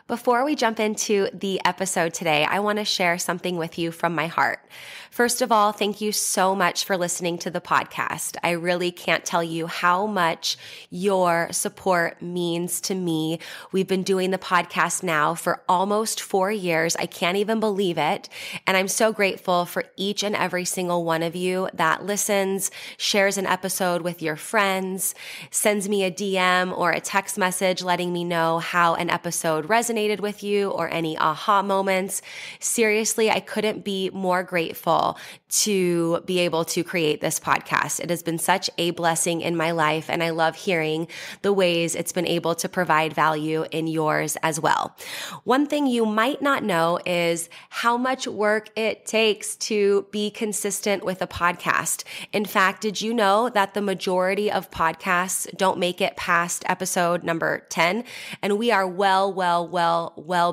Before we jump into the episode today, I want to share something with you from my heart. First of all, thank you so much for listening to the podcast. I really can't tell you how much your support means to me. We've been doing the podcast now for almost 4 years. I can't even believe it. And I'm so grateful for each and every single one of you that listens, shares an episode with your friends, sends me a DM or a text message letting me know how an episode resonated with you or any aha moments. Seriously, I couldn't be more grateful to be able to create this podcast. It has been such a blessing in my life, and I love hearing the ways it's been able to provide value in yours as well. One thing you might not know is how much work it takes to be consistent with a podcast. In fact, did you know that the majority of podcasts don't make it past episode number 10? And we are well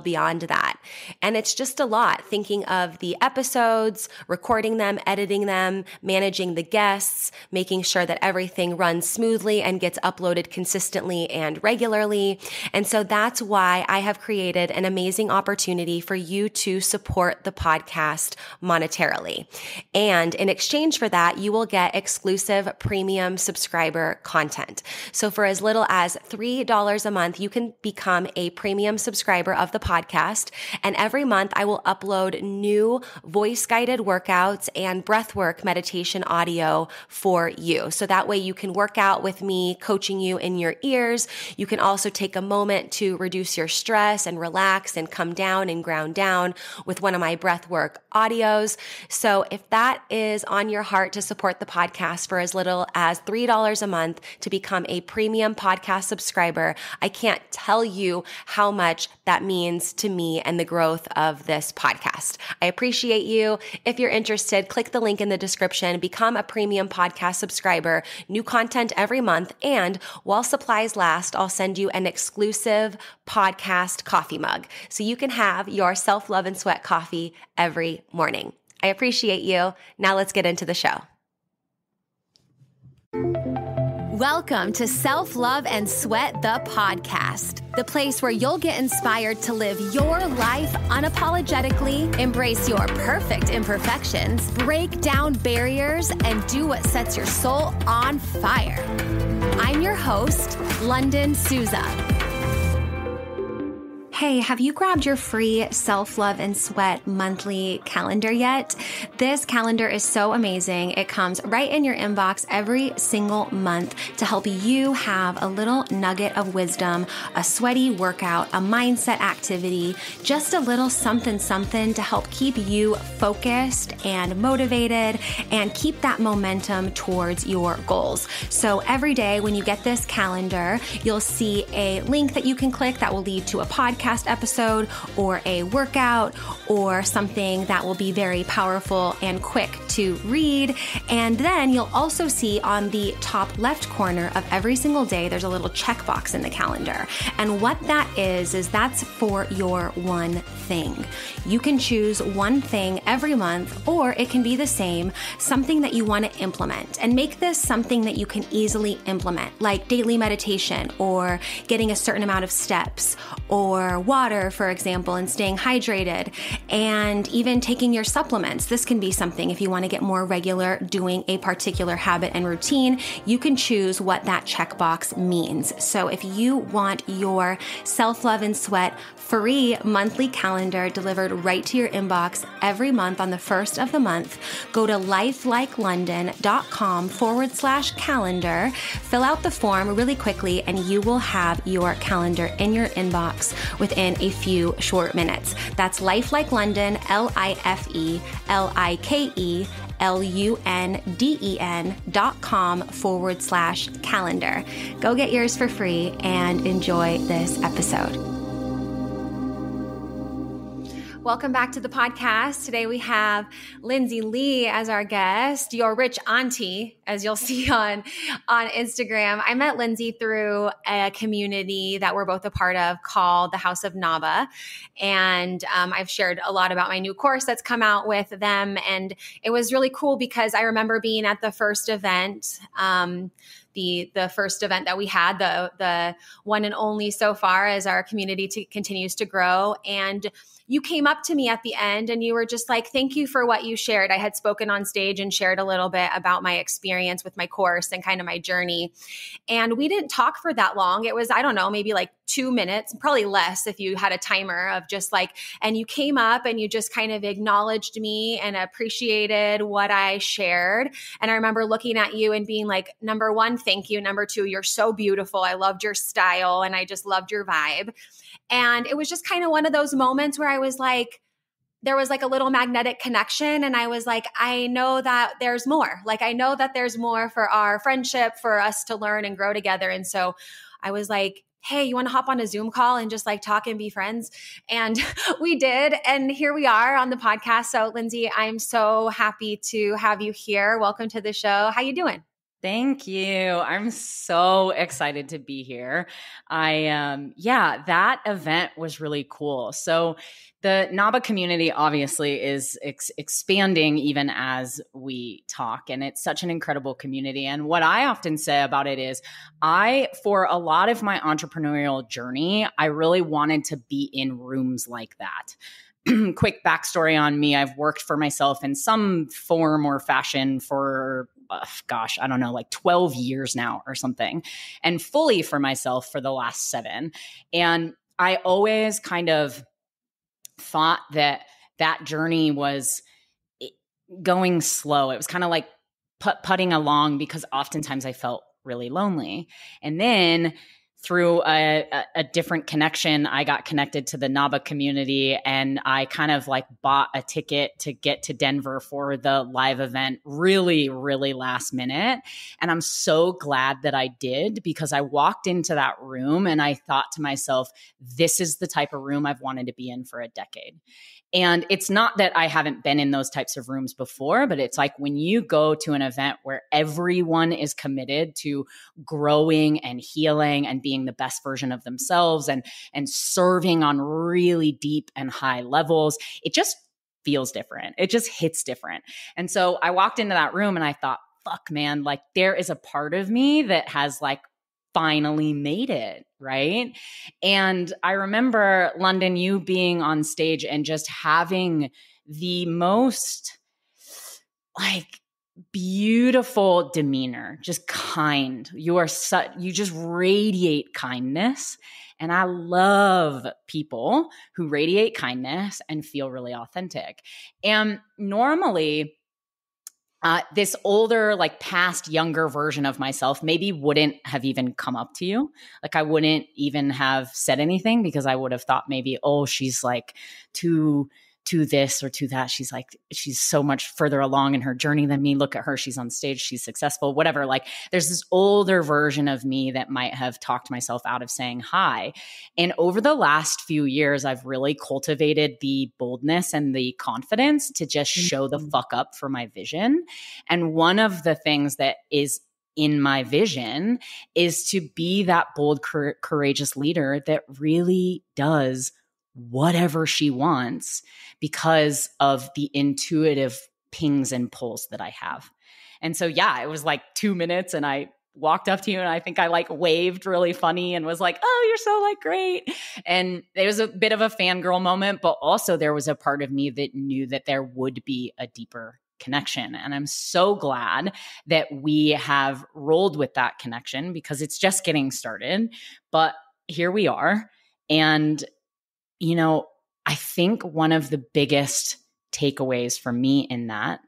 beyond that. And it's just a lot thinking of the episodes, recording them, editing them, managing the guests, making sure that everything runs smoothly and gets uploaded consistently and regularly. And so that's why I have created an amazing opportunity for you to support the podcast monetarily. And in exchange for that, you will get exclusive premium subscriber content. So for as little as $3 a month, you can become a premium subscriber of the podcast. And every month I will upload new voice-guided workouts and breathwork meditation audio for you. So that way you can work out with me, coaching you in your ears. You can also take a moment to reduce your stress and relax and come down and ground down with one of my breathwork audios. So if that is on your heart to support the podcast for as little as $3 a month to become a premium podcast subscriber, I can't tell you how much that means to me and the growth of this podcast. I appreciate you. If you're interested, click the link in the description, become a premium podcast subscriber, new content every month, and while supplies last, I'll send you an exclusive podcast coffee mug so you can have your self-love and sweat coffee every morning. I appreciate you. Now let's get into the show. Welcome to Self-Love and Sweat, the podcast, the place where you'll get inspired to live your life unapologetically, embrace your perfect imperfections, break down barriers, and do what sets your soul on fire. I'm your host, Lunden Souza. Hey, have you grabbed your free Self-Love and Sweat monthly calendar yet? This calendar is so amazing. It comes right in your inbox every single month to help you have a little nugget of wisdom, a sweaty workout, a mindset activity, just a little something to help keep you focused and motivated and keep that momentum towards your goals. So every day when you get this calendar, you'll see a link that you can click that will lead to a podcast episode or a workout or something that will be very powerful and quick to read. And then you'll also see on the top left corner of every single day, there's a little checkbox in the calendar. And what that is that's for your one thing. You can choose one thing every month, or it can be the same, something that you want to implement, and make this something that you can easily implement, like daily meditation or getting a certain amount of steps or water, for example, and staying hydrated, and even taking your supplements. This can be something if you want to get more regular doing a particular habit and routine, you can choose what that checkbox means. So if you want your Self-Love and Sweat free monthly calendar delivered right to your inbox every month on the first of the month, go to lifelikelunden.com/calendar, fill out the form really quickly, and you will have your calendar in your inbox within a few short minutes. That's lifelikelunden, lifelikelunden.com/calendar. Go get yours for free and enjoy this episode. Welcome back to the podcast. Today we have Lyndsay Lee as our guest, your rich auntie, as you'll see on Instagram. I met Lyndsay through a community that we're both a part of called the House of NABA. And I've shared a lot about my new course that's come out with them. And it was really cool because I remember being at the first event the first event that we had, the one and only so far as our community continues to grow. And you came up to me at the end and you were just like, thank you for what you shared. I had spoken on stage and shared a little bit about my experience with my course and kind of my journey. And we didn't talk for that long. It was, I don't know, maybe like 2 minutes, probably less if you had a timer of just like, and you came up and you just kind of acknowledged me and appreciated what I shared. And I remember looking at you and being like, number one, thank you. Number two, you're so beautiful. I loved your style and I just loved your vibe. And it was just kind of one of those moments where I was like, there was like a little magnetic connection. And I was like, I know that there's more. Like, I know that there's more for our friendship, for us to learn and grow together. And so I was like, hey, you want to hop on a Zoom call and just like talk and be friends? And we did. And here we are on the podcast. So Lyndsay, I'm so happy to have you here. Welcome to the show. How you doing? Thank you. I'm so excited to be here. That event was really cool. So the NABA community obviously is expanding even as we talk, and it's such an incredible community. And what I often say about it is for a lot of my entrepreneurial journey, I really wanted to be in rooms like that. Quick backstory on me. I've worked for myself in some form or fashion for I don't know, like 12 years now or something, and fully for myself for the last 7. And I always kind of thought that journey was going slow. It was kind of like putting along because oftentimes I felt really lonely. And then through a different connection, I got connected to the NABA community, and I kind of like bought a ticket to get to Denver for the live event really, really last minute. And I'm so glad that I did, because I walked into that room and I thought to myself, this is the type of room I've wanted to be in for a decade. And it's not that I haven't been in those types of rooms before, but it's like when you go to an event where everyone is committed to growing and healing and being the best version of themselves and serving on really deep and high levels, it just feels different. It just hits different. And so I walked into that room and I thought, fuck, man, like there is a part of me that has like finally made it, right? And I remember, Lunden, you being on stage and just having the most like beautiful demeanor, just kind. You just radiate kindness. And I love people who radiate kindness and feel really authentic. And normally, this older, like past younger version of myself maybe wouldn't have even come up to you. Like I wouldn't even have said anything, because I would have thought maybe, oh, she's like too this or to that. She's so much further along in her journey than me. Look at her. She's on stage. She's successful, whatever. Like there's this older version of me that might have talked myself out of saying hi. And over the last few years, I've really cultivated the boldness and the confidence to just show the fuck up for my vision. And one of the things that is in my vision is to be that bold, courageous leader that really does whatever she wants because of the intuitive pings and pulls that I have. And so, yeah, it was like 2 minutes and I walked up to you and I think I like waved really funny and was like, oh, you're so like great. And it was a bit of a fangirl moment, but also there was a part of me that knew that there would be a deeper connection. And I'm so glad that we have rolled with that connection, because it's just getting started, but here we are. And you know, I think one of the biggest takeaways for me in that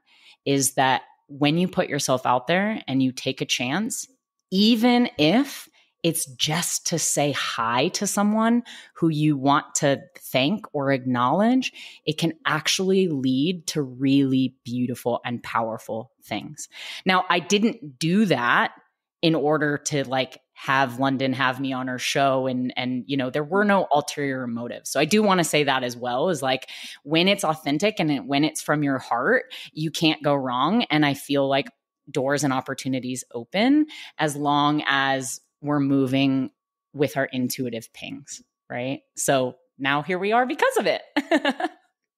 is that when you put yourself out there and you take a chance, even if it's just to say hi to someone who you want to thank or acknowledge, it can actually lead to really beautiful and powerful things. Now, I didn't do that in order to like have Lunden have me on her show. And, you know, there were no ulterior motives. So I do want to say that as well, is like when it's authentic and when it's from your heart, you can't go wrong. And I feel like doors and opportunities open as long as we're moving with our intuitive pings. Right. So now here we are because of it.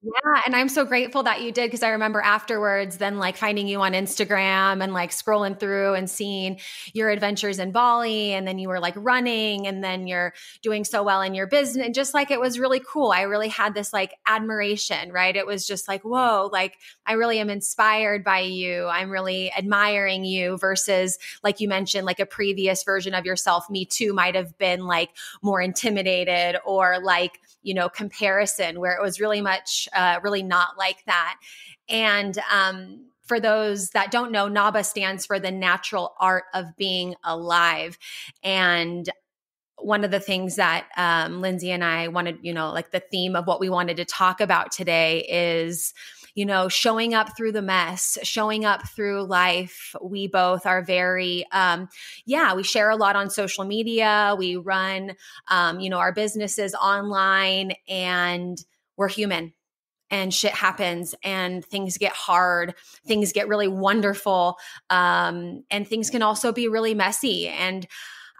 Yeah. And I'm so grateful that you did, because I remember afterwards then like finding you on Instagram and like scrolling through and seeing your adventures in Bali. And then you were like running, and then you're doing so well in your business. And just like, it was really cool. I really had this like admiration, right? It was just like, whoa, like I really am inspired by you. I'm really admiring you, versus like you mentioned, like a previous version of yourself, me too, might have been like more intimidated or like, comparison, where it was really much, really not like that. And for those that don't know, NABA stands for the natural art of being alive. And one of the things that Lyndsay and I wanted, like the theme of what we wanted to talk about today is, showing up through the mess, showing up through life. We both are very, we share a lot on social media. We run, our businesses online, and we're human. And shit happens, and things get hard, things get really wonderful, and things can also be really messy. And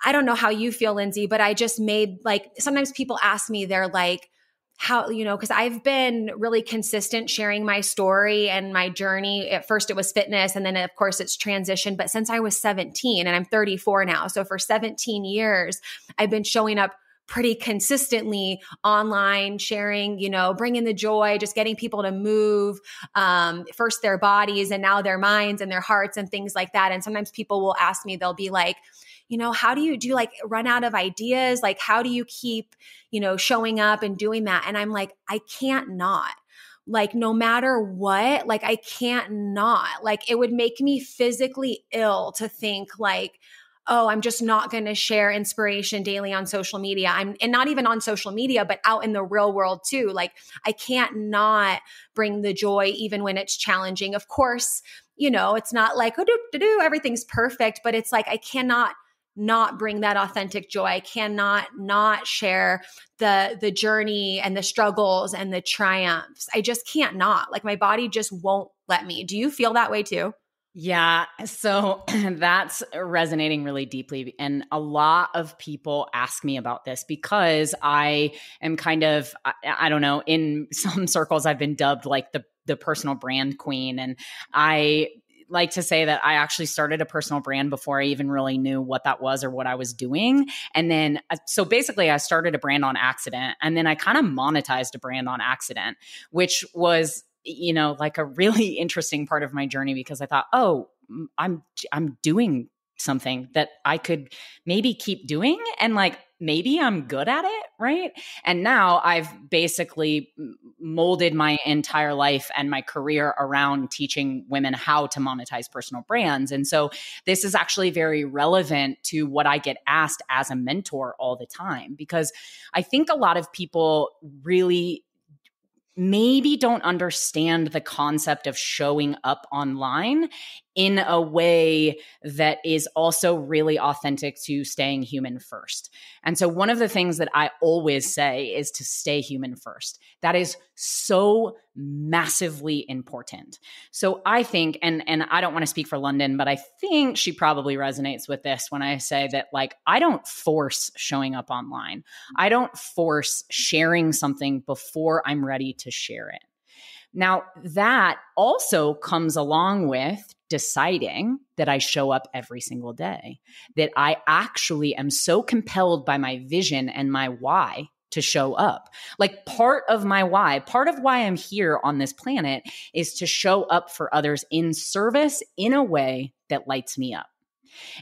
I don't know how you feel, Lyndsay, but I just made like, sometimes people ask me, they're like, how, because I've been really consistent sharing my story and my journey. At first it was fitness, and then of course it's transition. But since I was 17, and I'm 34 now, so for 17 years, I've been showing up pretty consistently online, sharing, bringing the joy, just getting people to move, first their bodies and now their minds and their hearts and things like that. And sometimes people will ask me, they'll be like, how do you like run out of ideas? Like, how do you keep, showing up and doing that? And I'm like, I can't not. Like, no matter what, like, I can't not. Like, it would make me physically ill to think like, oh, I'm just not going to share inspiration daily on social media. And not even on social media, but out in the real world too. Like, I can't not bring the joy even when it's challenging. Of course, it's not like, everything's perfect, but it's like, I cannot not bring that authentic joy. I cannot not share the journey and the struggles and the triumphs. I just can't not. Like, my body just won't let me. Do you feel that way too? Yeah. So that's resonating really deeply. And a lot of people ask me about this because I am kind of, I don't know, in some circles, I've been dubbed like the personal brand queen. And I like to say that I actually started a personal brand before I even really knew what that was or what I was doing. And then, so basically I started a brand on accident, and then I kind of monetized a brand on accident, which was, like a really interesting part of my journey, because I thought, oh, I'm doing something that I could maybe keep doing, and like, maybe I'm good at it. Right. And now I've basically molded my entire life and my career around teaching women how to monetize personal brands. And so this is actually very relevant to what I get asked as a mentor all the time, because I think a lot of people really maybe don't understand the concept of showing up online in a way that is also really authentic to staying human first. And so one of the things that I always say is to stay human first. That is so massively important. So I think, and I don't want to speak for Lunden, but I think she probably resonates with this when I say that, like, I don't force showing up online. I don't force sharing something before I'm ready to share it. Now, that also comes along with deciding that I show up every single day, that I actually am so compelled by my vision and my why to show up. Like, part of my why, part of why I'm here on this planet is to show up for others in service in a way that lights me up.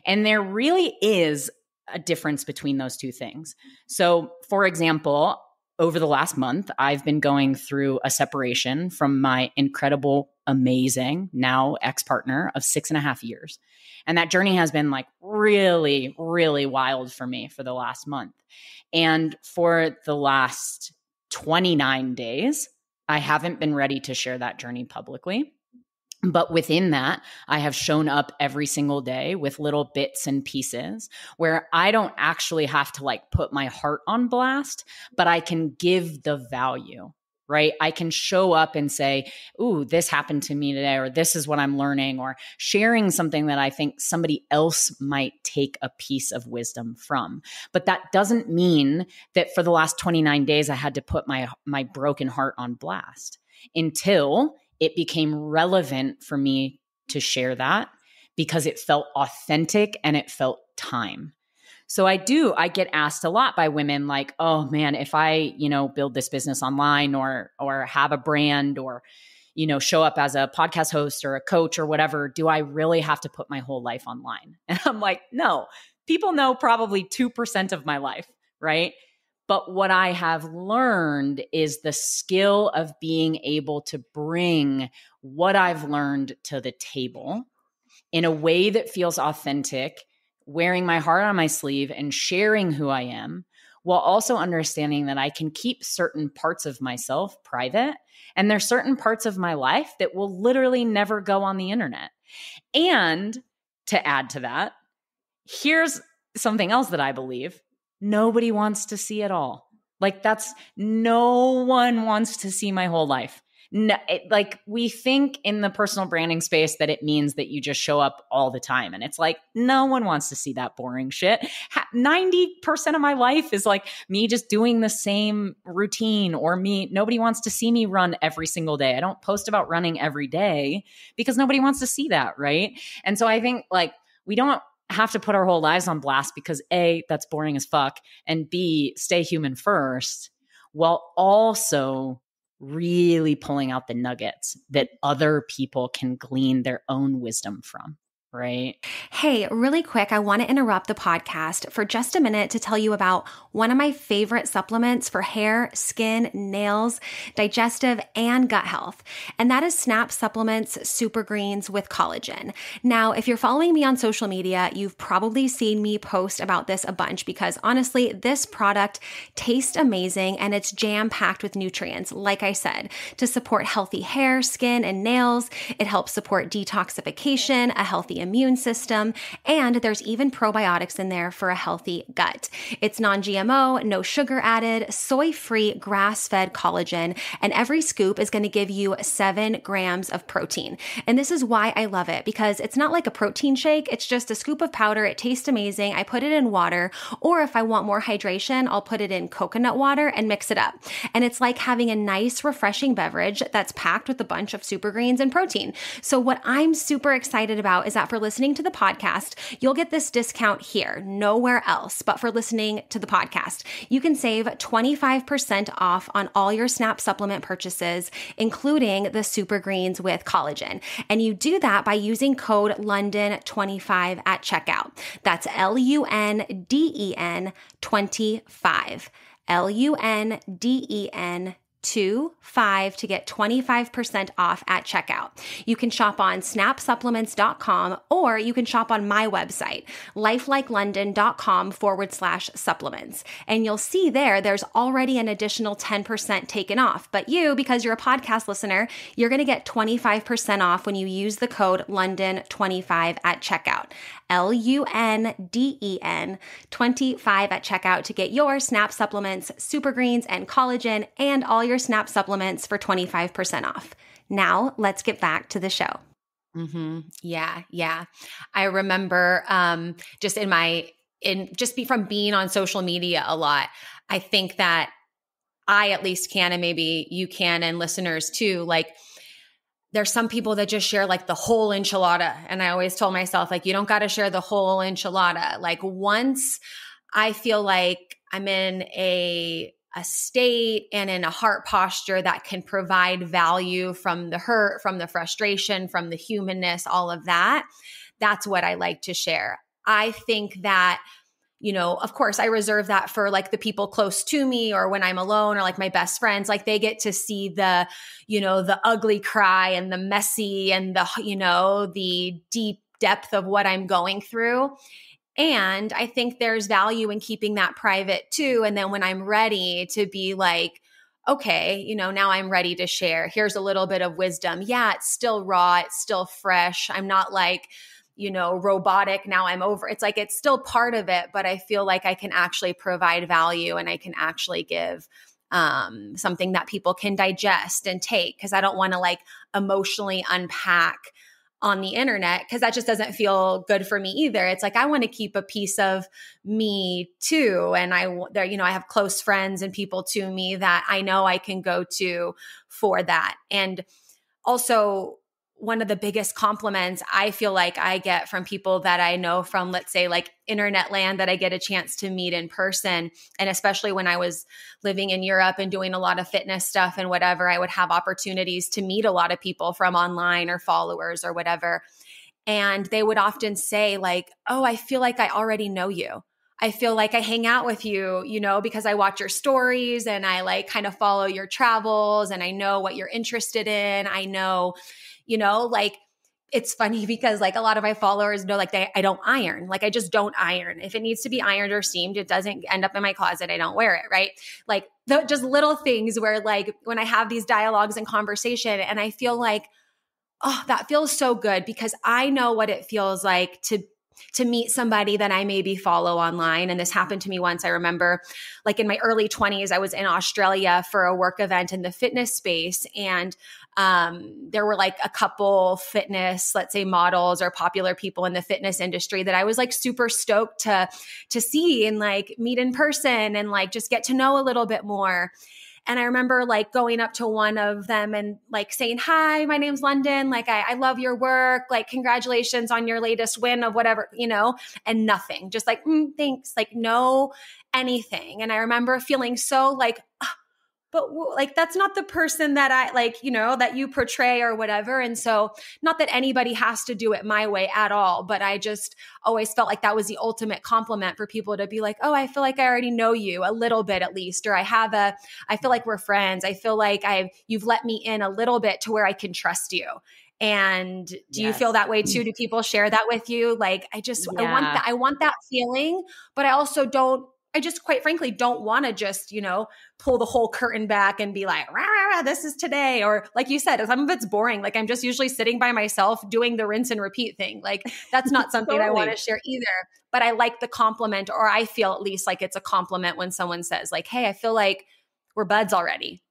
And there really is a difference between those two things. So, for example, over the last month, I've been going through a separation from my incredible, amazing, now ex-partner of 6.5 years. And that journey has been like really, really wild for me for the last month. And for the last 29 days, I haven't been ready to share that journey publicly. But within that, I have shown up every single day with little bits and pieces where I don't actually have to like put my heart on blast, but I can give the value, right? I can show up and say, ooh, this happened to me today, or this is what I'm learning, or sharing something that I think somebody else might take a piece of wisdom from. But that doesn't mean that for the last 29 days, I had to put my broken heart on blast. until it became relevant for me to share that because it felt authentic and it felt time. So I get asked a lot by women like, oh man, if I, build this business online or have a brand or, show up as a podcast host or a coach or whatever, do I really have to put my whole life online? And I'm like, no, people know probably 2% of my life, right? But what I have learned is the skill of being able to bring what I've learned to the table in a way that feels authentic, wearing my heart on my sleeve and sharing who I am, while also understanding that I can keep certain parts of myself private. And there's certain parts of my life that will literally never go on the internet. And to add to that, here's something else that I believe. Nobody wants to see it all. No one wants to see my whole life. No, we think in the personal branding space that it means that you just show up all the time. And it's like, no one wants to see that boring shit. 90% of my life is like me just doing the same routine nobody wants to see me run every single day. I don't post about running every day because nobody wants to see that. Right. And so I think we don't have to put our whole lives on blast because A, that's boring as fuck. And B, stay human first, while also really pulling out the nuggets that other people can glean their own wisdom from. Right? Hey, really quick, I want to interrupt the podcast for just a minute to tell you about one of my favorite supplements for hair, skin, nails, digestive, and gut health. And that is Snap Supplements Super Greens with collagen. Now, if you're following me on social media, you've probably seen me post about this a bunch because honestly, this product tastes amazing and it's jam-packed with nutrients, like I said, to support healthy hair, skin, and nails. It helps support detoxification, a healthy immune system, and there's even probiotics in there for a healthy gut. It's non-GMO, no sugar added, soy-free, grass-fed collagen, and every scoop is going to give you 7 grams of protein. And this is why I love it, because it's not like a protein shake. It's just a scoop of powder. It tastes amazing. I put it in water, or if I want more hydration, I'll put it in coconut water and mix it up. And it's like having a nice, refreshing beverage that's packed with a bunch of super greens and protein. So what I'm super excited about is that for listening to the podcast, you'll get this discount here, nowhere else, but for listening to the podcast. You can save 25% off on all your Snap supplement purchases, including the Super Greens with collagen. And you do that by using code Lunden25 at checkout. That's LUNDEN 25. LUNDEN 25 to get 25% off at checkout. You can shop on snapsupplements.com or you can shop on my website, lifelikeLondon.com/supplements. And you'll see there's already an additional 10% taken off. But you, because you're a podcast listener, you're going to get 25% off when you use the code Lunden25 at checkout. LUNDEN 25 at checkout to get your Snap supplements, Super Greens, and collagen, and all your Snap supplements for 25% off. Now, let's get back to the show. Mm-hmm. Yeah. I remember from being on social media a lot, I think that I at least can, and maybe you can, and listeners too, there's some people that just share the whole enchilada. And I always told myself, you don't got to share the whole enchilada. Once I feel like I'm in a state and in a heart posture that can provide value from the hurt, from the frustration, from the humanness, all of that, that's what I like to share. I think that, of course, I reserve that for the people close to me or when I'm alone or my best friends, they get to see the, the ugly cry and the messy and the deep depth of what I'm going through. And I think there's value in keeping that private too. And then when I'm ready to be okay, now I'm ready to share. Here's a little bit of wisdom. Yeah, it's still raw. It's still fresh. I'm not robotic. Now I'm over. It's it's still part of it, but I feel like I can actually provide value and I can actually give something that people can digest and take, because I don't want to emotionally unpack on the internet, because that just doesn't feel good for me either. It's like, I want to keep a piece of me too. And I have close friends and people to me that I know I can go to for that. And also, one of the biggest compliments I feel like I get from people that I know from, let's say, like internet land, that I get a chance to meet in person. And especially when I was living in Europe and doing a lot of fitness stuff and whatever, I would have opportunities to meet a lot of people from online or followers or whatever. And they would often say like, oh, I feel like I already know you. I feel like I hang out with you, because I watch your stories and I like kind of follow your travels and I know what you're interested in. I know, like, it's funny because like a lot of my followers know like I don't iron. Like I just don't iron. If it needs to be ironed or steamed, it doesn't end up in my closet. I don't wear it. Right. Like just little things where like when I have these dialogues and conversation and I feel like, oh, that feels so good because I know what it feels like to meet somebody that I maybe follow online. And this happened to me once. I remember like in my early 20s, I was in Australia for a work event in the fitness space. And there were like a couple fitness, let's say models or popular people in the fitness industry that I was like super stoked to see and like meet in person and like just get to know a little bit more. And I remember like going up to one of them and like saying, hi, my name's Lunden. Like, I love your work. Like, congratulations on your latest win of whatever, and nothing, just like, thanks, like no anything. And I remember feeling so like, but like, that's not the person that I like, that you portray or whatever. And so not that anybody has to do it my way at all, but I just always felt like that was the ultimate compliment for people to be like, oh, I feel like I already know you a little bit at least, or I feel like we're friends. I feel like you've let me in a little bit to where I can trust you. And do you feel that way too? Do people share that with you? Like, I want that feeling, but I just quite frankly don't want to just, pull the whole curtain back and be like, rah, rah, rah, this is today. Or like you said, some of it's boring. Like I'm just usually sitting by myself doing the rinse and repeat thing. Like that's not something I want to share either, but I like the compliment, or I feel at least like it's a compliment when someone says like, hey, I feel like we're buds already.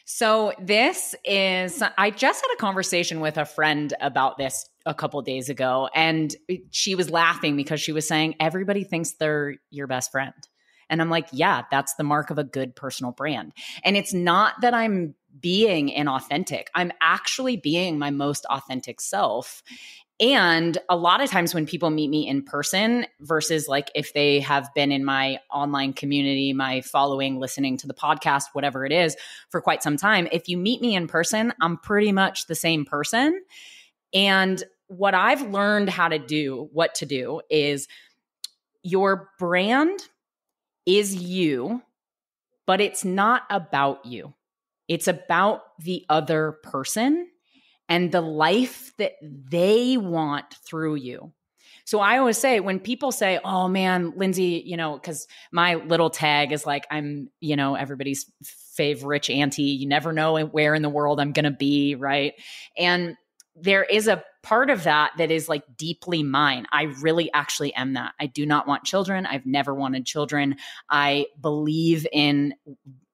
So I just had a conversation with a friend about this a couple days ago, and she was laughing because she was saying, everybody thinks they're your best friend. And I'm like, yeah, that's the mark of a good personal brand. And it's not that I'm being inauthentic. I'm actually being my most authentic self. And a lot of times when people meet me in person versus like if they have been in my online community, my following, listening to the podcast, whatever it is, for quite some time, if you meet me in person, I'm pretty much the same person. And what I've learned what to do is your brand is you, but it's not about you. It's about the other person and the life that they want through you. So I always say when people say, oh man, Lyndsay, because my little tag is like, I'm, everybody's fave rich auntie. You never know where in the world I'm going to be, right? And there is a part of that is like deeply mine. I really actually am that. I do not want children. I've never wanted children. I believe in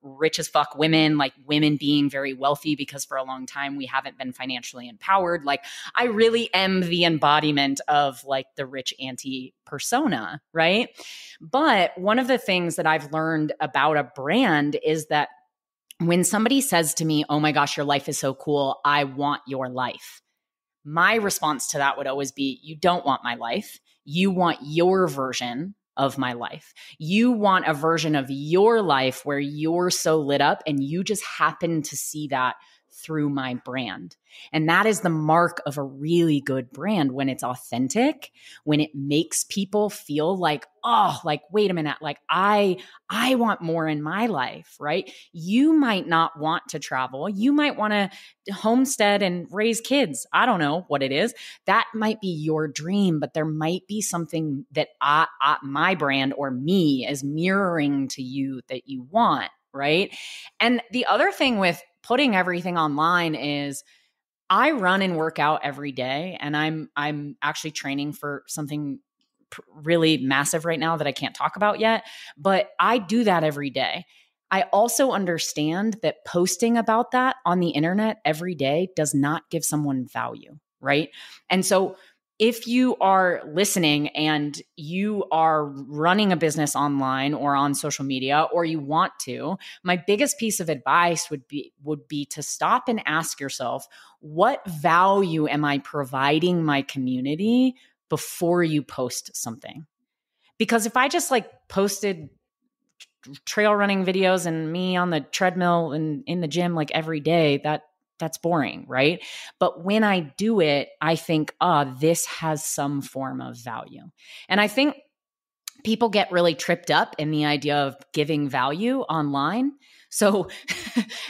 rich as fuck women, like women being very wealthy, because for a long time we haven't been financially empowered. Like I really am the embodiment of like the rich auntie persona, right? But one of the things that I've learned about a brand is that when somebody says to me, oh my gosh, your life is so cool, I want your life. My response to that would always be, you don't want my life. You want your version of my life. You want a version of your life where you're so lit up and you just happen to see that through my brand. And that is the mark of a really good brand, when it's authentic, when it makes people feel like, oh, like, wait a minute, like I want more in my life, right? You might not want to travel. You might want to homestead and raise kids. I don't know what it is. That might be your dream, but there might be something that my brand or me is mirroring to you that you want, right? And the other thing with putting everything online is I run and work out every day, and I'm actually training for something really massive right now that I can't talk about yet, but I do that every day. I also understand that posting about that on the internet every day does not give someone value. right? And so if you are listening and you are running a business online or on social media, or you want to, my biggest piece of advice would be to stop and ask yourself, what value am I providing my community before you post something? Because if I just like posted trail running videos and me on the treadmill and in the gym like every day, that's boring, right? But when I do it, I think, this has some form of value. And I think people get really tripped up in the idea of giving value online. So,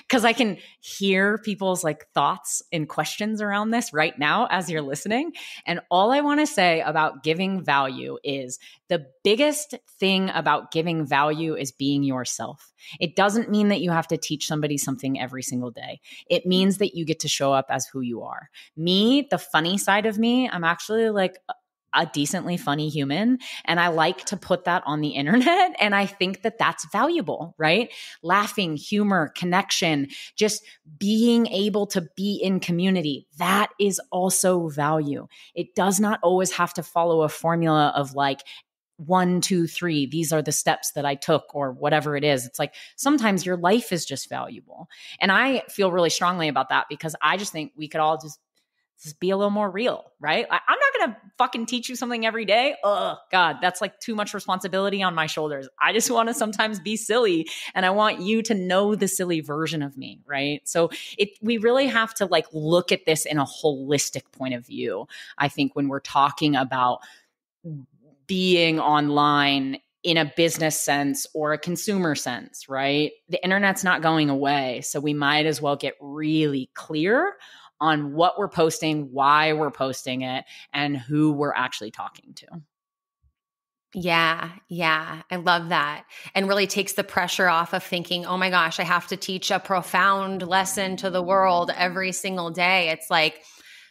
because I can hear people's like thoughts and questions around this right now as you're listening. And all I want to say about giving value is the biggest thing about giving value is being yourself. It doesn't mean that you have to teach somebody something every single day. It means that you get to show up as who you are. Me, the funny side of me, I'm actually like a decently funny human. And I like to put that on the internet. And I think that that's valuable, right? Laughing, humor, connection, just being able to be in community. That is also value. It does not always have to follow a formula of like, 1, 2, 3, these are the steps that I took or whatever it is. It's like sometimes your life is just valuable. And I feel really strongly about that because I just think we could all just be a little more real, right? I'm not going to fucking teach you something every day. Oh God, that's like too much responsibility on my shoulders. I just want to sometimes be silly and I want you to know the silly version of me, right? So we really have to like look at this in a holistic point of view. I think when we're talking about being online in a business sense or a consumer sense, right? The internet's not going away. So we might as well get really clear on what we're posting, why we're posting it, and who we're actually talking to. Yeah. I love that. And really takes the pressure off of thinking, oh my gosh, I have to teach a profound lesson to the world every single day. It's like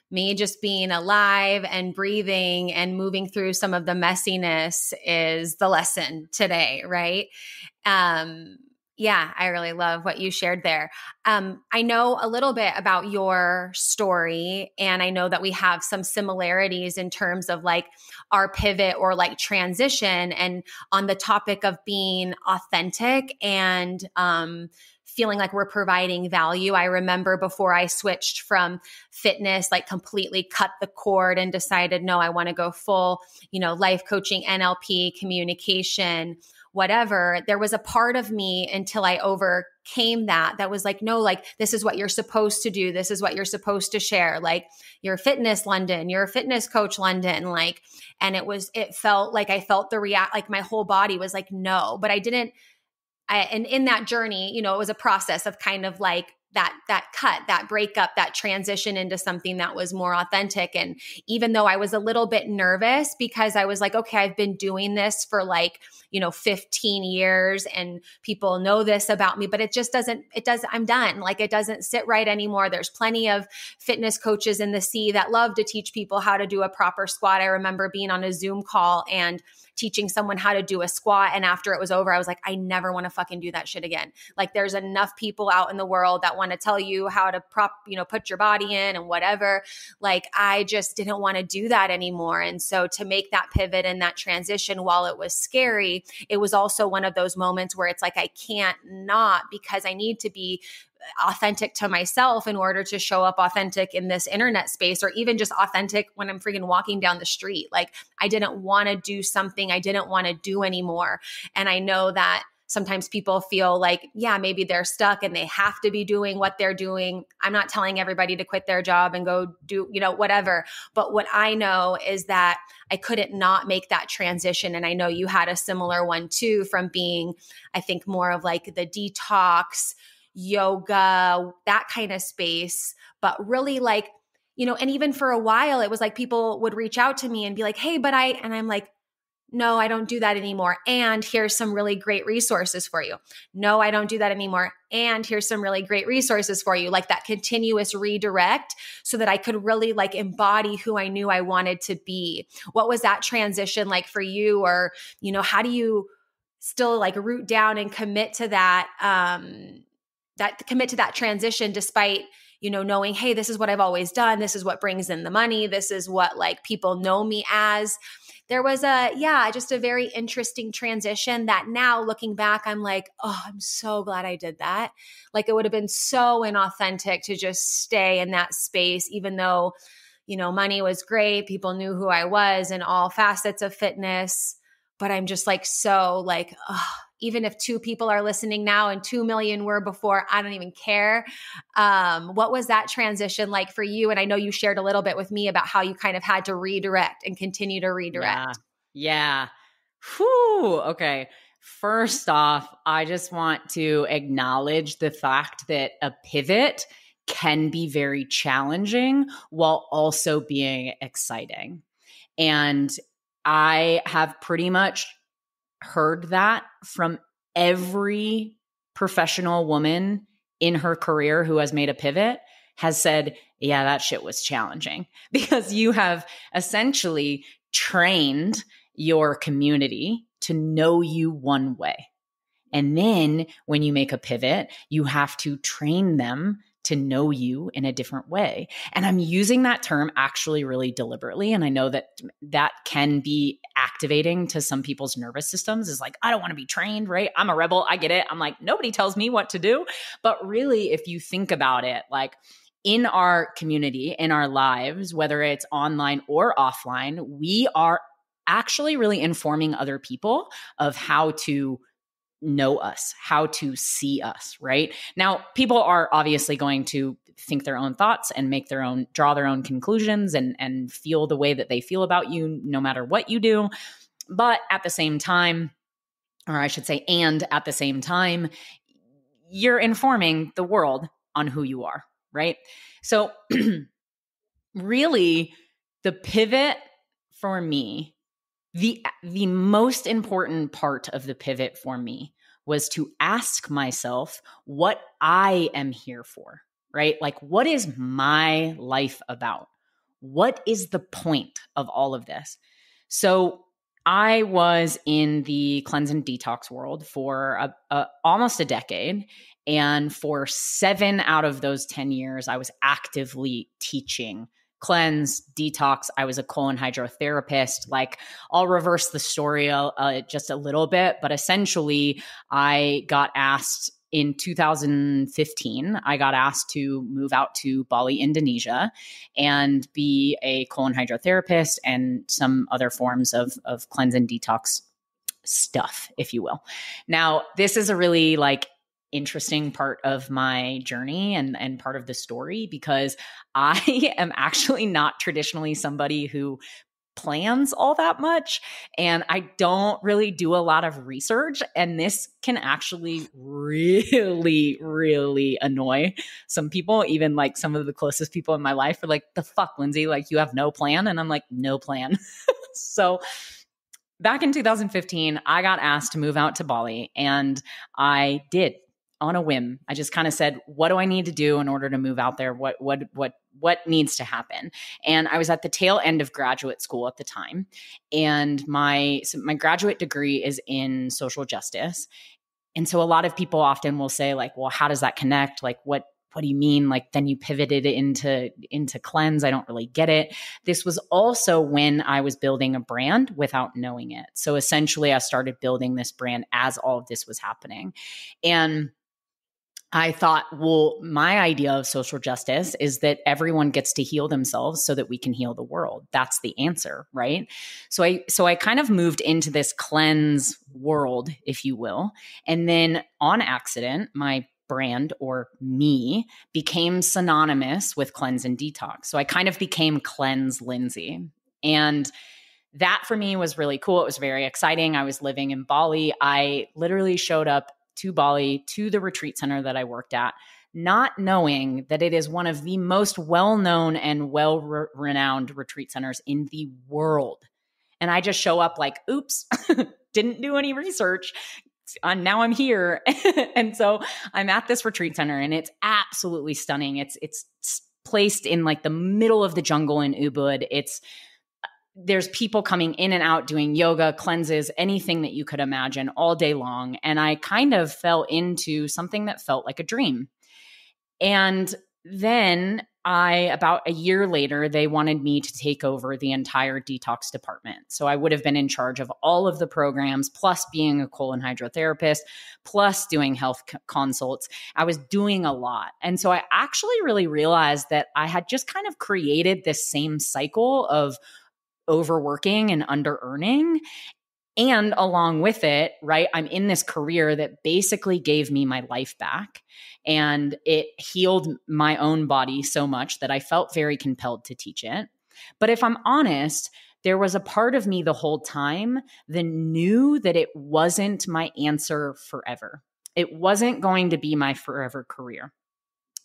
me just being alive and breathing and moving through some of the messiness is the lesson today, right? Yeah, I really love what you shared there. I know a little bit about your story, and I know that we have some similarities in terms of like our pivot or like transition, and on the topic of being authentic and feeling like we're providing value. I remember before I switched from fitness, like completely cut the cord and decided, no, I want to go full, life coaching, NLP, communication, whatever. There was a part of me until I overcame that was like, no, like this is what you're supposed to do. This is what you're supposed to share. Like you're a fitness Lunden, you're a fitness coach Lunden. Like, and it felt like I felt like my whole body was like, no, but I didn't. And in that journey, it was a process of kind of like that cut, that breakup, that transition into something that was more authentic. And even though I was a little bit nervous because I was like, okay, I've been doing this for like, 15 years and people know this about me, but I'm done. Like it doesn't sit right anymore. There's plenty of fitness coaches in the sea that love to teach people how to do a proper squat. I remember being on a Zoom call and teaching someone how to do a squat. And after it was over, I was like, I never want to fucking do that shit again. Like there's enough people out in the world that want to tell you how to put your body in and whatever. Like I just didn't want to do that anymore. And so to make that pivot and that transition, while it was scary, it was also one of those moments where it's like, I can't not, because I need to be authentic to myself in order to show up authentic in this internet space, or even just authentic when I'm freaking walking down the street. Like I didn't want to do something I didn't want to do anymore. And I know that sometimes people feel like, yeah, maybe they're stuck and they have to be doing what they're doing. I'm not telling everybody to quit their job and go do, whatever. But what I know is that I couldn't not make that transition. And I know you had a similar one too, from being, I think, more of like the detox, yoga, that kind of space, but really like, and even for a while, it was like people would reach out to me and be like, hey, and I'm like, no, I don't do that anymore. And here's some really great resources for you. No, I don't do that anymore. And here's some really great resources for you. Like that continuous redirect so that I could really like embody who I knew I wanted to be. What was that transition like for you? Or, how do you still like root down and commit to that, commit to that transition despite, knowing, hey, this is what I've always done. This is what brings in the money. This is what like people know me as. There was just a very interesting transition that now looking back, I'm like, oh, I'm so glad I did that. Like it would have been so inauthentic to just stay in that space, even though, money was great. People knew who I was in all facets of fitness. But I'm just like, so like, even if 2 people are listening now and 2 million were before, I don't even care. What was that transition like for you? And I know you shared a little bit with me about how you kind of had to redirect and continue to redirect. Yeah. Whew. Okay. First off, I just want to acknowledge the fact that a pivot can be very challenging while also being exciting. And I have pretty much heard that from every professional woman in her career who has made a pivot has said, yeah, that shit was challenging, because you have essentially trained your community to know you one way. And then when you make a pivot, you have to train them to know you in a different way. And I'm using that term actually really deliberately. And I know that that can be activating to some people's nervous systems, is like, I don't want to be trained, right? I'm a rebel. I get it. I'm like, nobody tells me what to do. But really, if you think about it, like in our community, in our lives, whether it's online or offline, we are actually really informing other people of how to know us, how to see us, right? Now, people are obviously going to think their own thoughts and draw their own conclusions and feel the way that they feel about you, no matter what you do. But at the same time, or I should say, and at the same time, you're informing the world on who you are, right? So really, the pivot for me, the most important part of the pivot for me was to ask myself what I am here for, right? Like, what is my life about? What is the point of all of this? So I was in the cleanse and detox world for almost a decade. And for 7 out of those 10 years, I was actively teaching cleanse, detox. I was a colon hydrotherapist. Like, I'll reverse the story just a little bit, but essentially I got asked in 2015, I got asked to move out to Bali, Indonesia, and be a colon hydrotherapist and some other forms of cleanse and detox stuff, if you will. Now, this is a really interesting part of my journey and part of the story, because I am actually not traditionally somebody who plans all that much, and I don't really do a lot of research, and this can actually really, really annoy some people. Even like some of the closest people in my life are like, the fuck, Lyndsay, like you have no plan? And I'm like, no plan. So back in 2015, I got asked to move out to Bali, and I did. On a whim. I just kind of said, what do I need to do in order to move out there? What needs to happen? And I was at the tail end of graduate school at the time. And my graduate degree is in social justice. And so a lot of people often will say like, well, how does that connect? Like, what do you mean? Like, then you pivoted into cleanse. I don't really get it. This was also when I was building a brand without knowing it. So essentially I started building this brand as all of this was happening. And I thought, well, my idea of social justice is that everyone gets to heal themselves so that we can heal the world. That's the answer, right? So I kind of moved into this cleanse world, if you will. And then on accident, my brand, or me, became synonymous with cleanse and detox. So I kind of became Cleanse Lyndsay. And that for me was really cool. It was very exciting. I was living in Bali. I literally showed up to Bali, to the retreat center that I worked at, not knowing that it is one of the most well-known and well-renowned retreat centers in the world. And I just show up like, oops, didn't do any research. Now I'm here. And so I'm at this retreat center, and it's absolutely stunning. It's placed in like the middle of the jungle in Ubud. There's people coming in and out doing yoga, cleanses, anything that you could imagine all day long. And I kind of fell into something that felt like a dream. And then about a year later, they wanted me to take over the entire detox department. So I would have been in charge of all of the programs, plus being a colon hydrotherapist, plus doing health consults. I was doing a lot. And so I actually really realized that I had just kind of created this same cycle of overworking and under earning. And along with it, right, I'm in this career that basically gave me my life back, and it healed my own body so much that I felt very compelled to teach it. But if I'm honest, there was a part of me the whole time that knew that it wasn't my answer forever. It wasn't going to be my forever career.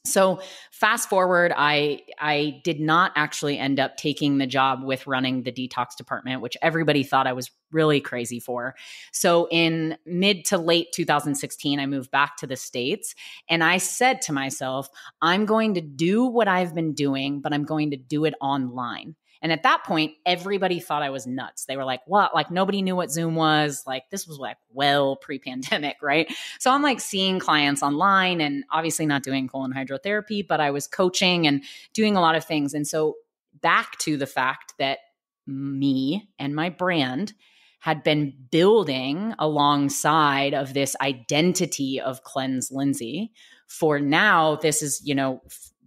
So fast forward, I did not actually end up taking the job with running the detox department, which everybody thought I was really crazy for. So in mid to late 2016, I moved back to the States, and I said to myself, I'm going to do what I've been doing, but I'm going to do it online. And at that point, everybody thought I was nuts. They were like, what? Like, nobody knew what Zoom was. Like, this was like well pre-pandemic, right? So I'm like seeing clients online and obviously not doing colon hydrotherapy, but I was coaching and doing a lot of things. And so back to the fact that me and my brand had been building alongside of this identity of Cleanse Lyndsay. For now, this is,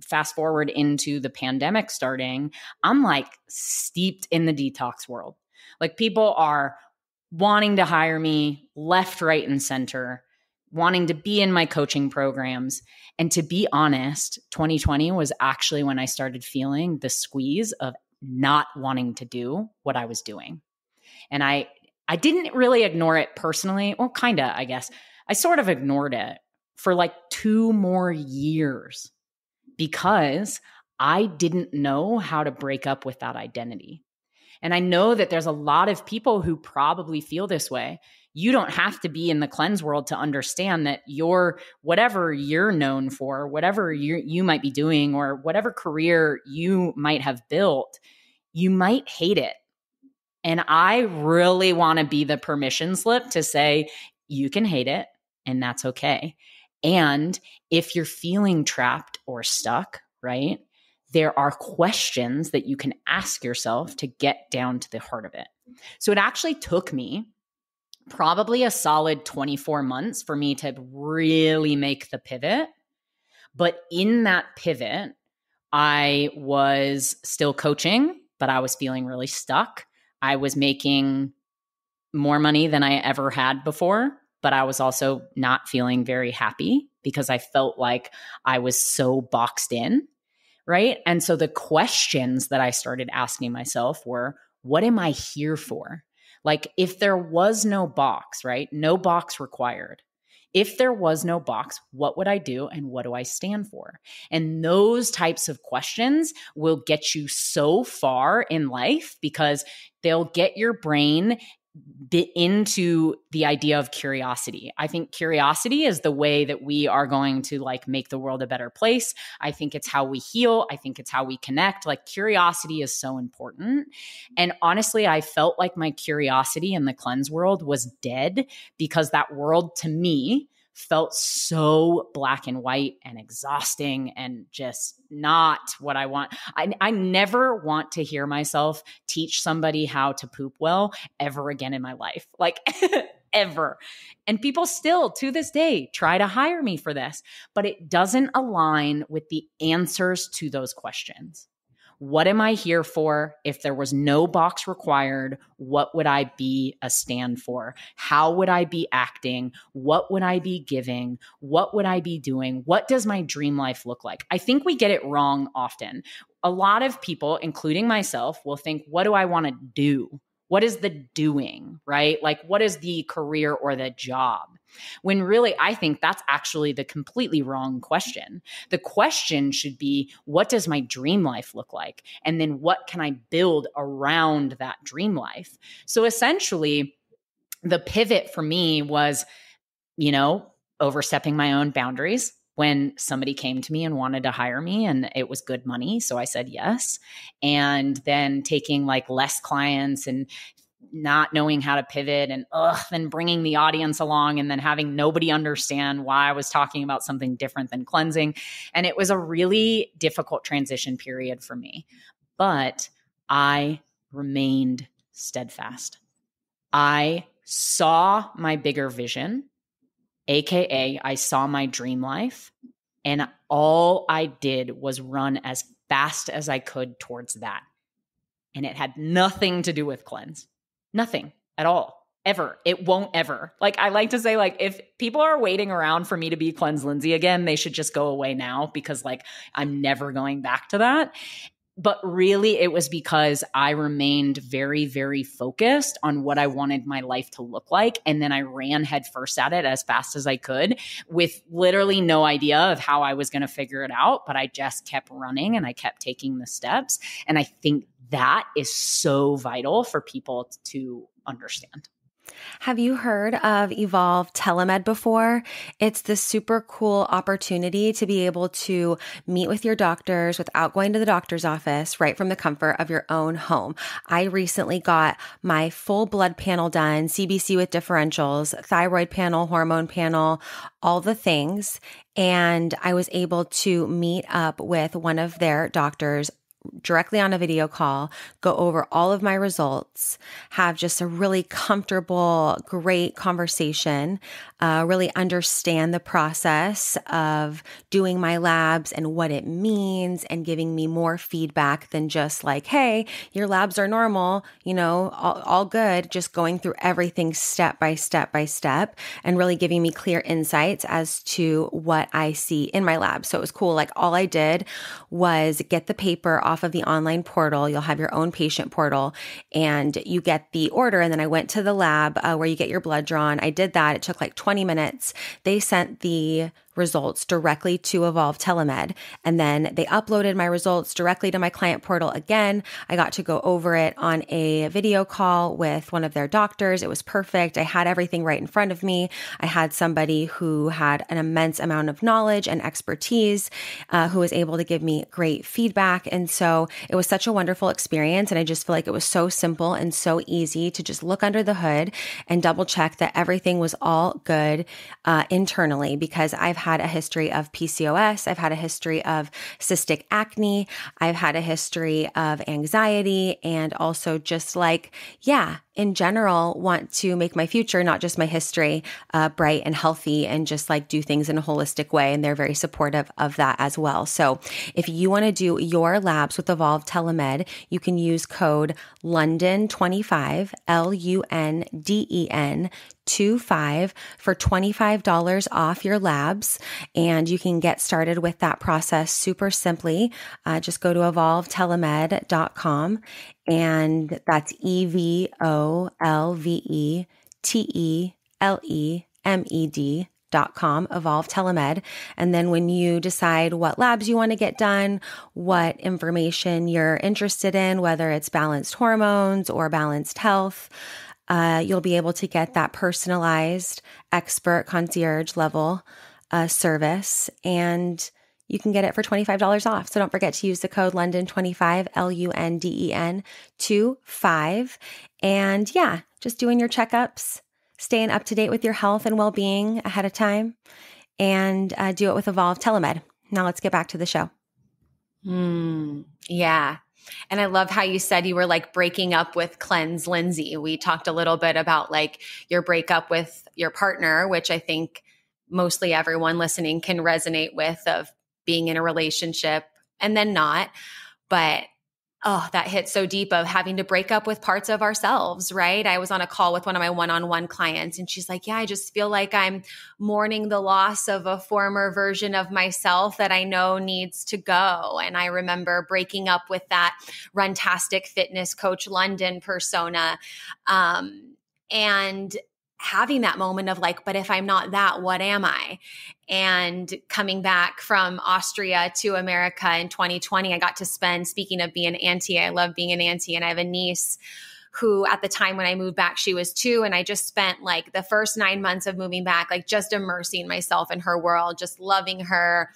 fast forward into the pandemic starting, I'm like steeped in the detox world. Like, people are wanting to hire me left, right, and center, wanting to be in my coaching programs. And to be honest, 2020 was actually when I started feeling the squeeze of not wanting to do what I was doing. And I didn't really ignore it personally. Well, kind of, I guess. I sort of ignored it for like 2 more years because I didn't know how to break up with that identity. And I know that there's a lot of people who probably feel this way. You don't have to be in the cleanse world to understand that whatever you're known for, whatever you might be doing, or whatever career you might have built, you might hate it. And I really want to be the permission slip to say, you can hate it and that's okay. And if you're feeling trapped or stuck, right, there are questions that you can ask yourself to get down to the heart of it. So it actually took me probably a solid 24 months for me to really make the pivot. But in that pivot, I was still coaching, but I was feeling really stuck. I was making more money than I ever had before, but I was also not feeling very happy because I felt like I was so boxed in, right? And so the questions that I started asking myself were, what am I here for? Like, if there was no box, right? No box required. If there was no box, what would I do and what do I stand for? And those types of questions will get you so far in life because they'll get your brain into the idea of curiosity. I think curiosity is the way that we are going to like make the world a better place. I think it's how we heal. I think it's how we connect. Like, curiosity is so important. And honestly, I felt like my curiosity in the cleanse world was dead because that world to me felt so black and white and exhausting and just not what I want. I never want to hear myself teach somebody how to poop well ever again in my life, like ever. And people still to this day try to hire me for this, but it doesn't align with the answers to those questions. What am I here for? If there was no box required, what would I be a stand for? How would I be acting? What would I be giving? What would I be doing? What does my dream life look like? I think we get it wrong often. A lot of people, including myself, will think, what do I want to do? What is the doing, right? Like, what is the career or the job? When really, I think that's actually the completely wrong question. The question should be, what does my dream life look like? And then what can I build around that dream life? So essentially, the pivot for me was, overstepping my own boundaries. When somebody came to me and wanted to hire me and it was good money, so I said yes. And then taking like less clients and not knowing how to pivot and then bringing the audience along and then having nobody understand why I was talking about something different than cleansing. And it was a really difficult transition period for me. But I remained steadfast. I saw my bigger vision, AKA I saw my dream life. And all I did was run as fast as I could towards that. And it had nothing to do with cleanse. Nothing at all. Ever. It won't ever. Like, I like to say, like, if people are waiting around for me to be Cleanse Lyndsay again, they should just go away now, because like I'm never going back to that. But really, it was because I remained very, very focused on what I wanted my life to look like. And then I ran headfirst at it as fast as I could with literally no idea of how I was going to figure it out. But I just kept running and I kept taking the steps. And I think that is so vital for people to understand. Have you heard of Evolve Telemed before? It's this super cool opportunity to be able to meet with your doctors without going to the doctor's office, right from the comfort of your own home. I recently got my full blood panel done, CBC with differentials, thyroid panel, hormone panel, all the things. And I was able to meet up with one of their doctors directly on a video call, go over all of my results, have just a really comfortable, great conversation, really understand the process of doing my labs and what it means, and giving me more feedback than just like, hey, your labs are normal, you know, all good, just going through everything step by step by step, and really giving me clear insights as to what I see in my lab. So it was cool. Like, all I did was get the paper off of the online portal. You'll have your own patient portal and you get the order. And then I went to the lab where you get your blood drawn. I did that. It took like 20 minutes. They sent the results directly to Evolve Telemed. And then they uploaded my results directly to my client portal again. I got to go over it on a video call with one of their doctors. It was perfect. I had everything right in front of me. I had somebody who had an immense amount of knowledge and expertise, who was able to give me great feedback. And so it was such a wonderful experience. And I just feel like it was so simple and so easy to just look under the hood and double check that everything was all good internally, because I've had a history of PCOS. I've had a history of cystic acne. I've had a history of anxiety, and also just like, in general, want to make my future, not just my history, bright and healthy, and just like do things in a holistic way. And they're very supportive of that as well. So if you want to do your labs with Evolve Telemed, you can use code LUNDEN25, LUNDEN 25 for $25 off your labs. And you can get started with that process super simply. Just go to evolvetelemed.com, and that's EVOLVETELEMED.com, Evolve Telemed. And then when you decide what labs you want to get done, what information you're interested in, whether it's balanced hormones or balanced health, you'll be able to get that personalized, expert concierge level service, and you can get it for $25 off. So don't forget to use the code LUNDEN25, LUNDEN25. And just doing your checkups, staying up to date with your health and well-being ahead of time, and do it with Evolve Telemed. Now let's get back to the show. Yeah. And I love how you said you were like breaking up with Cleanse Lyndsay. We talked a little bit about like your breakup with your partner, which I think mostly everyone listening can resonate with, of being in a relationship and then not. But that hit so deep, of having to break up with parts of ourselves, right? I was on a call with one of my one-on-one clients, and she's like, I just feel like I'm mourning the loss of a former version of myself that I know needs to go. And I remember breaking up with that runtastic fitness coach Lunden persona, and having that moment of like, but if I'm not that, what am I? And coming back from Austria to America in 2020, I got to spend, speaking of being an auntie, I love being an auntie. And I have a niece who at the time when I moved back, she was 2. And I just spent like the first 9 months of moving back, like just immersing myself in her world, just loving her.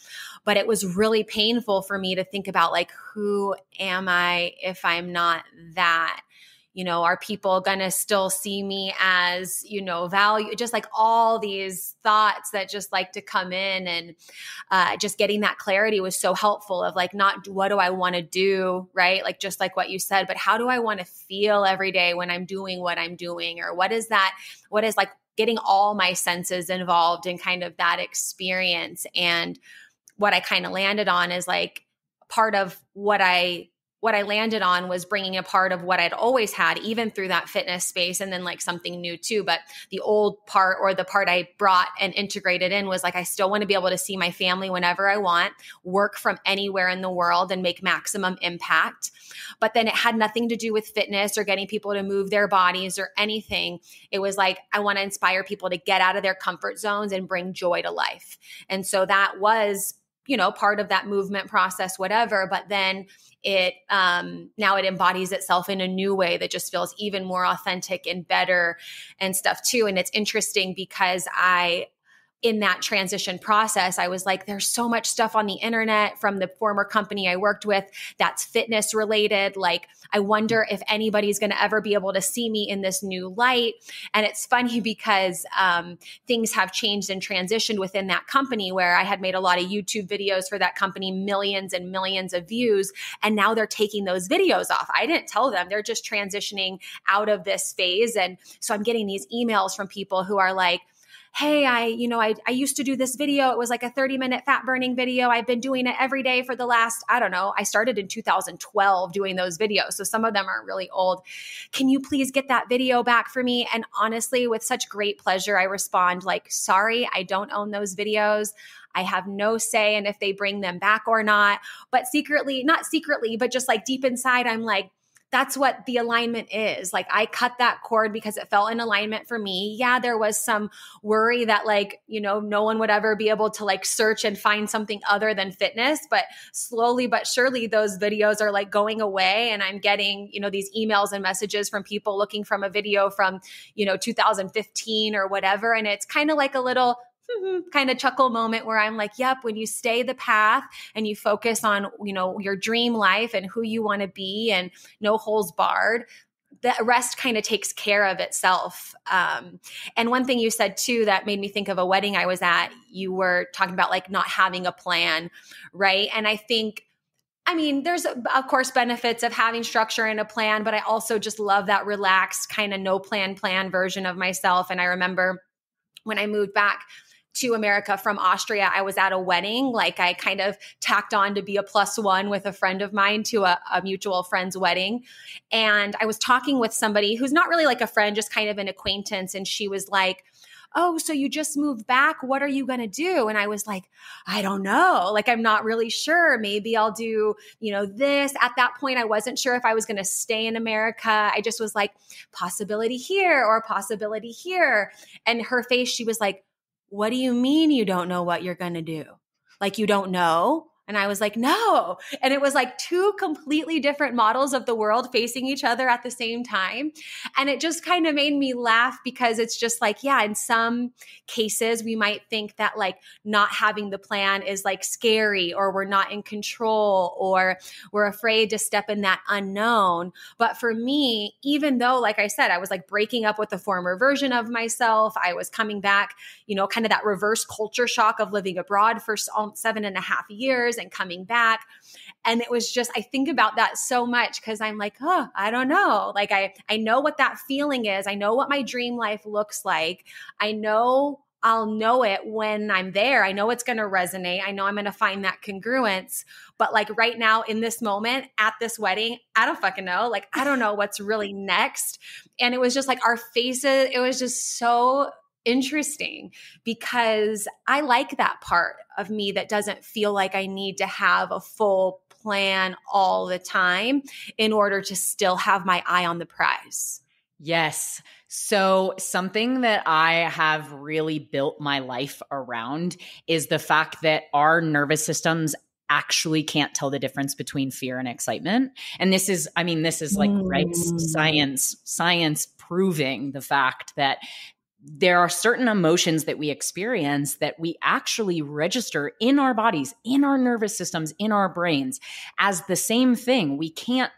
But it was really painful for me to think about like, who am I if I'm not that? are people going to still see me as, value? Just like all these thoughts that just like to come in, and just getting that clarity was so helpful of like, not what do I want to do, right? Like just like what you said, but how do I want to feel every day when I'm doing what I'm doing? Or what is like getting all my senses involved in kind of that experience. And what I kind of landed on is like part of what I landed on was bringing a part of what I'd always had, even through that fitness space, and then like something new too. But the old part, or the part I brought and integrated in, was like, I still want to be able to see my family whenever I want, work from anywhere in the world and make maximum impact. But then it had nothing to do with fitness or getting people to move their bodies or anything. It was like, I want to inspire people to get out of their comfort zones and bring joy to life. And so that was, part of that movement process, whatever. But then it now it embodies itself in a new way that just feels even more authentic and better and stuff too. And it's interesting because in that transition process, I was like, there's so much stuff on the internet from the former company I worked with that's fitness related. Like, I wonder if anybody's going to ever be able to see me in this new light. And it's funny because things have changed and transitioned within that company, where I had made a lot of YouTube videos for that company, millions and millions of views. And now they're taking those videos off. I didn't tell them. They're just transitioning out of this phase. And so I'm getting these emails from people who are like, hey, I used to do this video. It was like a 30-minute fat burning video. I've been doing it every day for the last, I started in 2012 doing those videos. So some of them are really old. Can you please get that video back for me? And honestly, with such great pleasure, I respond like, sorry, I don't own those videos. I have no say in if they bring them back or not. But not secretly, but just like deep inside, I'm like, that's what the alignment is. Like, I cut that cord because it felt in alignment for me. Yeah, there was some worry that like, no one would ever be able to like search and find something other than fitness. But slowly but surely those videos are like going away. And I'm getting, these emails and messages from people looking from a video from, 2015 or whatever. And it's kind of like a little kind of chuckle moment where I'm like, yep, when you stay the path and you focus on, your dream life and who you want to be and no holes barred, the rest kind of takes care of itself. And one thing you said too, that made me think of a wedding I was at, you were talking about like not having a plan, right? And I think, there's of course benefits of having structure and a plan, but I also just love that relaxed kind of no plan version of myself. And I remember when I moved back to America from Austria, I was at a wedding. Like, I kind of tacked on to be a +1 with a friend of mine to a mutual friend's wedding. And I was talking with somebody who's not really like a friend, just kind of an acquaintance. And she was like, oh, so you just moved back. What are you going to do? And I was like, I don't know. Like, I'm not really sure. Maybe I'll do, this. At that point, I wasn't sure if I was going to stay in America. I just was like, possibility here or possibility here. And her face, she was like, what do you mean you don't know what you're going to do? Like, you don't know? And I was like, no. And it was like two completely different models of the world facing each other at the same time. And it just kind of made me laugh because it's just like, yeah, in some cases, we might think that like not having the plan is like scary, or we're not in control, or we're afraid to step in that unknown. But for me, even though, like I said, I was like breaking up with the former version of myself, I was coming back, kind of that reverse culture shock of living abroad for 7.5 years and coming back. And it was just, I think about that so much because I'm like, oh, I don't know. Like, I know what that feeling is. I know what my dream life looks like. I know I'll know it when I'm there. I know it's going to resonate. I know I'm going to find that congruence. But like right now in this moment at this wedding, I don't fucking know. Like, I don't know what's really next. And it was just like our faces, it was just so interesting because I like that part of me that doesn't feel like I need to have a full plan all the time in order to still have my eye on the prize. Yes. So something that I have really built my life around is the fact that our nervous systems actually can't tell the difference between fear and excitement. And this is like, right, science proving the fact that there are certain emotions that we experience that we actually register in our bodies, in our nervous systems, in our brains as the same thing. We can't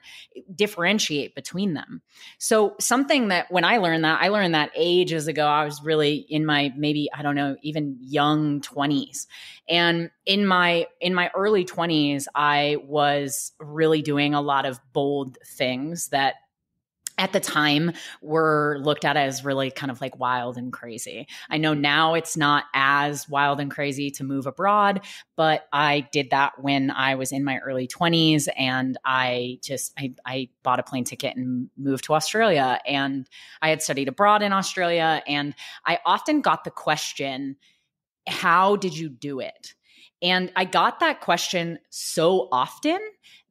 differentiate between them. So something that when I learned that ages ago. I was really in my maybe, I don't know, even young 20s. And in my early 20s, I was really doing a lot of bold things that at the time were looked at as really kind of like wild and crazy. I know now it's not as wild and crazy to move abroad, but I did that when I was in my early 20s, and I bought a plane ticket and moved to Australia, and I had studied abroad in Australia, and I often got the question, how did you do it? And I got that question so often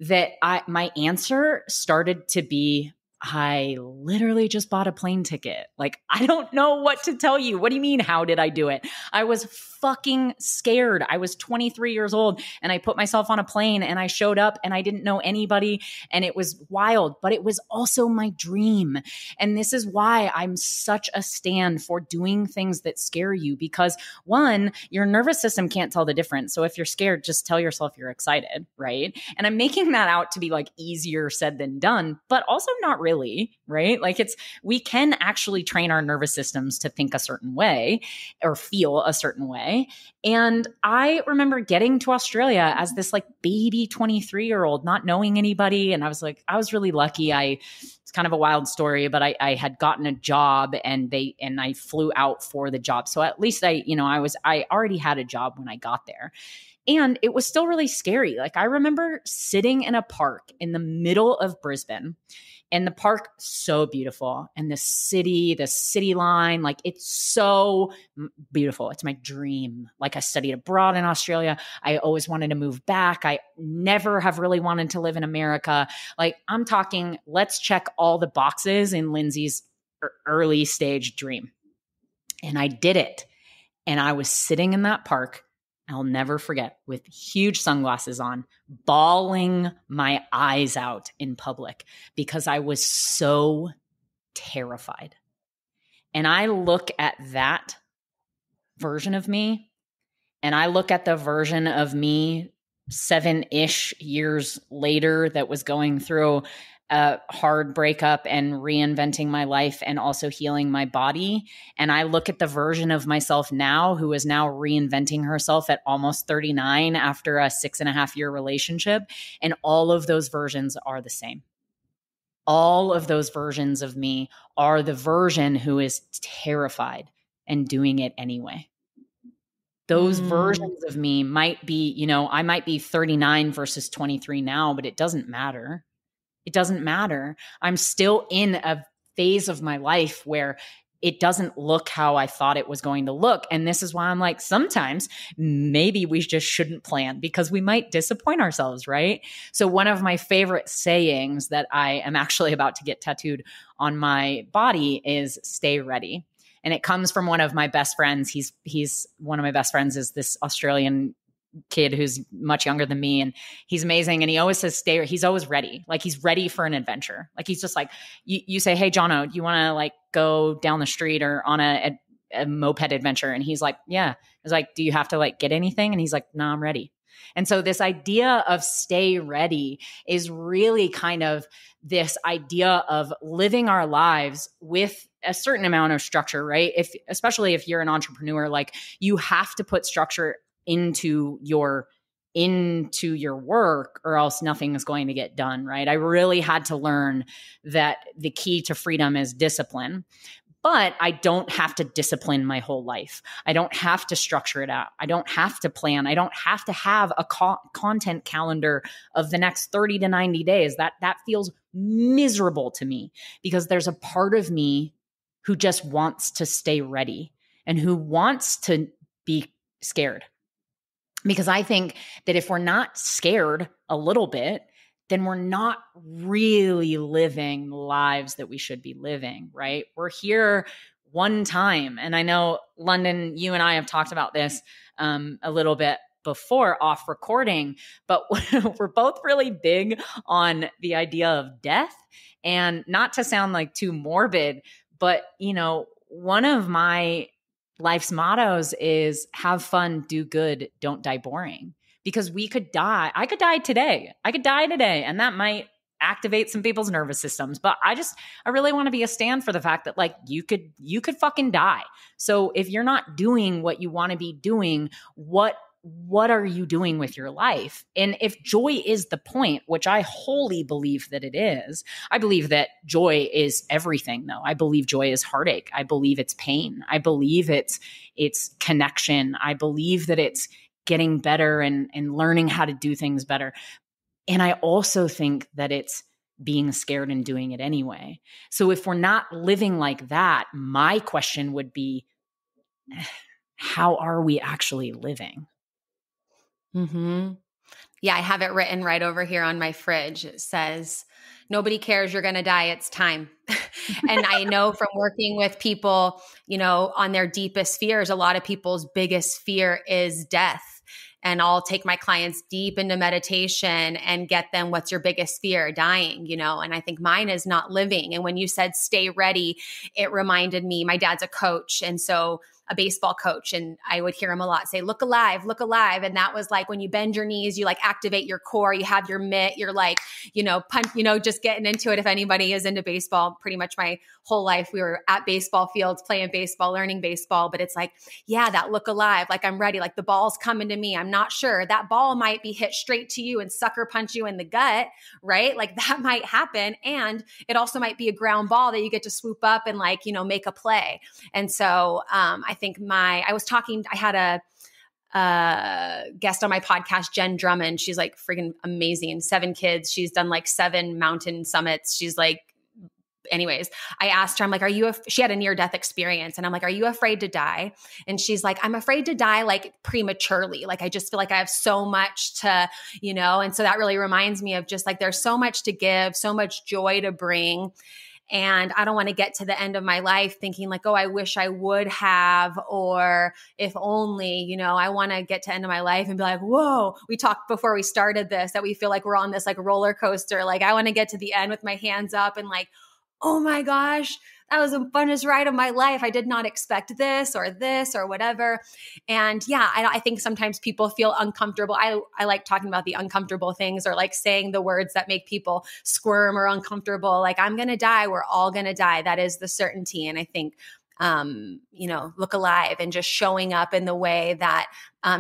that my answer started to be, I literally just bought a plane ticket. Like, I don't know what to tell you. What do you mean, how did I do it? I was fucking scared. I was 23 years old, and I put myself on a plane, and I showed up, and I didn't know anybody, and it was wild, but it was also my dream. And this is why I'm such a stand for doing things that scare you, because one, your nervous system can't tell the difference. So if you're scared, just tell yourself you're excited, right? And I'm making that out to be like easier said than done, but also not really, right? Like we can actually train our nervous systems to think a certain way or feel a certain way. And I remember getting to Australia as this like baby 23-year-old, not knowing anybody. And I was really lucky. It's kind of a wild story, but I had gotten a job, and I flew out for the job. So at least I already had a job when I got there. And it was still really scary. Like, I remember sitting in a park in the middle of Brisbane, and the park, so beautiful. And the city line, like, it's so beautiful. It's my dream. Like, I studied abroad in Australia. I always wanted to move back. I never have really wanted to live in America. Like, I'm talking, let's check all the boxes in Lyndsay's early stage dream. And I did it. And I was sitting in that park, I'll never forget, with huge sunglasses on, bawling my eyes out in public because I was so terrified. And I look at that version of me, and I look at the version of me 7-ish years later that was going through a hard breakup and reinventing my life and also healing my body. And I look at the version of myself now who is now reinventing herself at almost 39 after a 6.5-year relationship. And all of those versions are the same. All of those versions of me are the version who is terrified and doing it anyway. Those versions of me might be, I might be 39 versus 23 now, but it doesn't matter. It doesn't matter. I'm still in a phase of my life where it doesn't look how I thought it was going to look. And this is why I'm like, sometimes maybe we just shouldn't plan because we might disappoint ourselves, right? So one of my favorite sayings that I am actually about to get tattooed on my body is stay ready. And it comes from one of my best friends. He's one of my best friends is this Australian kid who's much younger than me, and he's amazing. And he always says, he's always ready. Like, he's ready for an adventure. Like, he's just like, you say, hey, Jono, do you want to like go down the street or on a moped adventure? And he's like, yeah. I was like, do you have to like get anything? And he's like, no, I'm ready. And so this idea of stay ready is really kind of this idea of living our lives with a certain amount of structure, right? Especially if you're an entrepreneur, like, you have to put structure into your work, or else nothing is going to get done, right? I really had to learn that the key to freedom is discipline. But I don't have to discipline my whole life. I don't have to structure it out. I don't have to plan. I don't have to have a content calendar of the next 30 to 90 days. That feels miserable to me, because there's a part of me who just wants to stay ready and who wants to be scared. Because I think that if we're not scared a little bit, then we're not really living the lives that we should be living, right? We're here one time. And I know, Lunden, you and I have talked about this a little bit before off recording, but we're both really big on the idea of death. And not to sound like too morbid, but one of my life's mottos is have fun, do good, don't die boring. Because we could die. I could die today. And that might activate some people's nervous systems. But I really want to be a stand for the fact that like you could fucking die. So if you're not doing what you want to be doing, what are you doing with your life? And if joy is the point, which I wholly believe that it is, I believe that joy is everything though. I believe joy is heartache. I believe it's pain. I believe it's connection. I believe that it's getting better and learning how to do things better. And I also think that it's being scared and doing it anyway. So if we're not living like that, my question would be, how are we actually living? Mm-hmm. Yeah, I have it written right over here on my fridge. It says, nobody cares, you're going to die, it's time. And I know from working with people, on their deepest fears, a lot of people's biggest fear is death. And I'll take my clients deep into meditation and get them, what's your biggest fear? Dying, and I think mine is not living. And when you said stay ready, it reminded me, my dad's a coach. And so a baseball coach, and I would hear him a lot say, look alive, look alive. And that was like when you bend your knees, you like activate your core, you have your mitt, you're like, punch, just getting into it. If anybody is into baseball, pretty much my whole life, we were at baseball fields, playing baseball, learning baseball. But it's like, yeah, that look alive, like I'm ready, like the ball's coming to me. I'm not sure. That ball might be hit straight to you and sucker punch you in the gut, right? Like that might happen. And it also might be a ground ball that you get to swoop up and like, make a play. And so I think I had a guest on my podcast, Jen Drummond. She's like freaking amazing. 7 kids. She's done like 7 mountain summits. She's like, anyways, I asked her, I'm like, she had a near-death experience. And I'm like, are you afraid to die? And she's like, I'm afraid to die like prematurely. Like, I just feel like I have so much to, and so that really reminds me of just like, there's so much to give, so much joy to bring. And I don't want to get to the end of my life thinking like, oh, I wish I would have, or if only, I want to get to the end of my life and be like, whoa, we talked before we started this, that we feel like we're on this like roller coaster. Like I want to get to the end with my hands up and like, oh my gosh, that was the funnest ride of my life. I did not expect this or whatever. And yeah, I think sometimes people feel uncomfortable. I like talking about the uncomfortable things, or like saying the words that make people squirm or uncomfortable. Like, I'm going to die. We're all going to die. That is the certainty. And I think, look alive and just showing up in the way that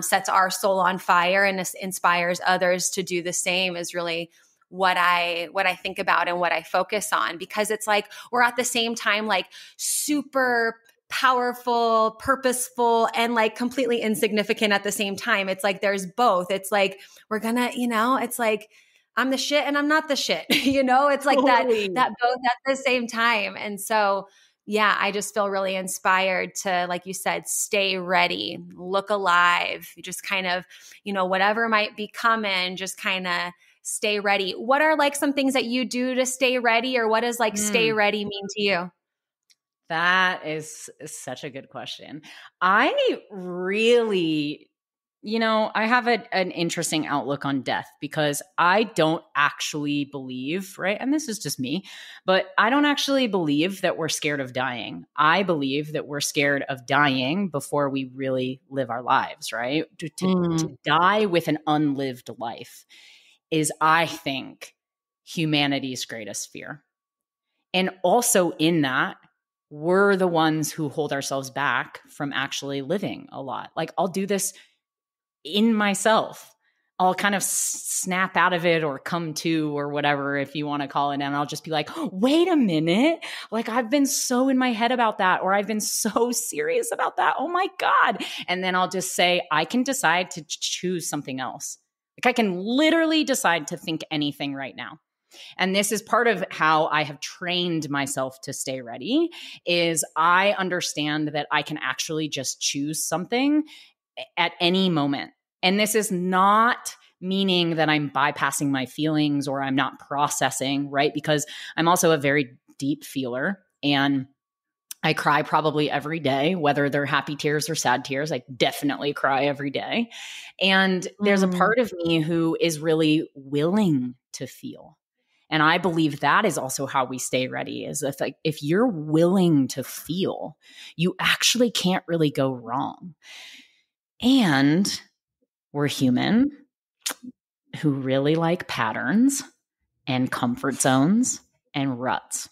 sets our soul on fire and inspires others to do the same is really what I think about and what I focus on, because it's like we're at the same time like super powerful, purposeful, and like completely insignificant at the same time. It's like there's both. It's like we're gonna, it's like I'm the shit and I'm not the shit. It's like totally. that both at the same time. And so yeah, I just feel really inspired to, like you said, stay ready, look alive, just kind of, whatever might be coming, just kind of stay ready. What are like some things that you do to stay ready, or what does like stay ready mean to you? That is such a good question. I really, I have an interesting outlook on death, because I don't actually believe, right? And this is just me, but I don't actually believe that we're scared of dying. I believe that we're scared of dying before we really live our lives, right? To die with an unlived life is, I think, humanity's greatest fear. And also in that, we're the ones who hold ourselves back from actually living a lot. Like, I'll do this in myself. I'll kind of snap out of it or come to, or whatever, if you want to call it. And I'll just be like, wait a minute. Like, I've been so in my head about that, or I've been so serious about that. Oh my God. And then I'll just say, I can decide to choose something else. Like, I can literally decide to think anything right now. And this is part of how I have trained myself to stay ready, is I understand that I can actually just choose something at any moment. And this is not meaning that I'm bypassing my feelings or I'm not processing, right? Because I'm also a very deep feeler, and I cry probably every day, whether they're happy tears or sad tears. I definitely cry every day. And there's a part of me who is really willing to feel. And I believe that is also how we stay ready, is if you're willing to feel, you actually can't really go wrong. And we're human who really like patterns and comfort zones and ruts.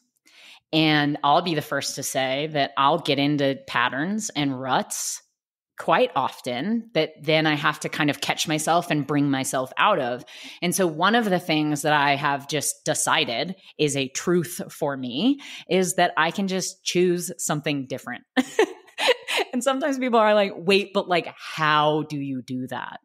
And I'll be the first to say that I'll get into patterns and ruts quite often that then I have to kind of catch myself and bring myself out of. And so one of the things that I have just decided is a truth for me is that I can just choose something different. And sometimes people are like, wait, but like, how do you do that?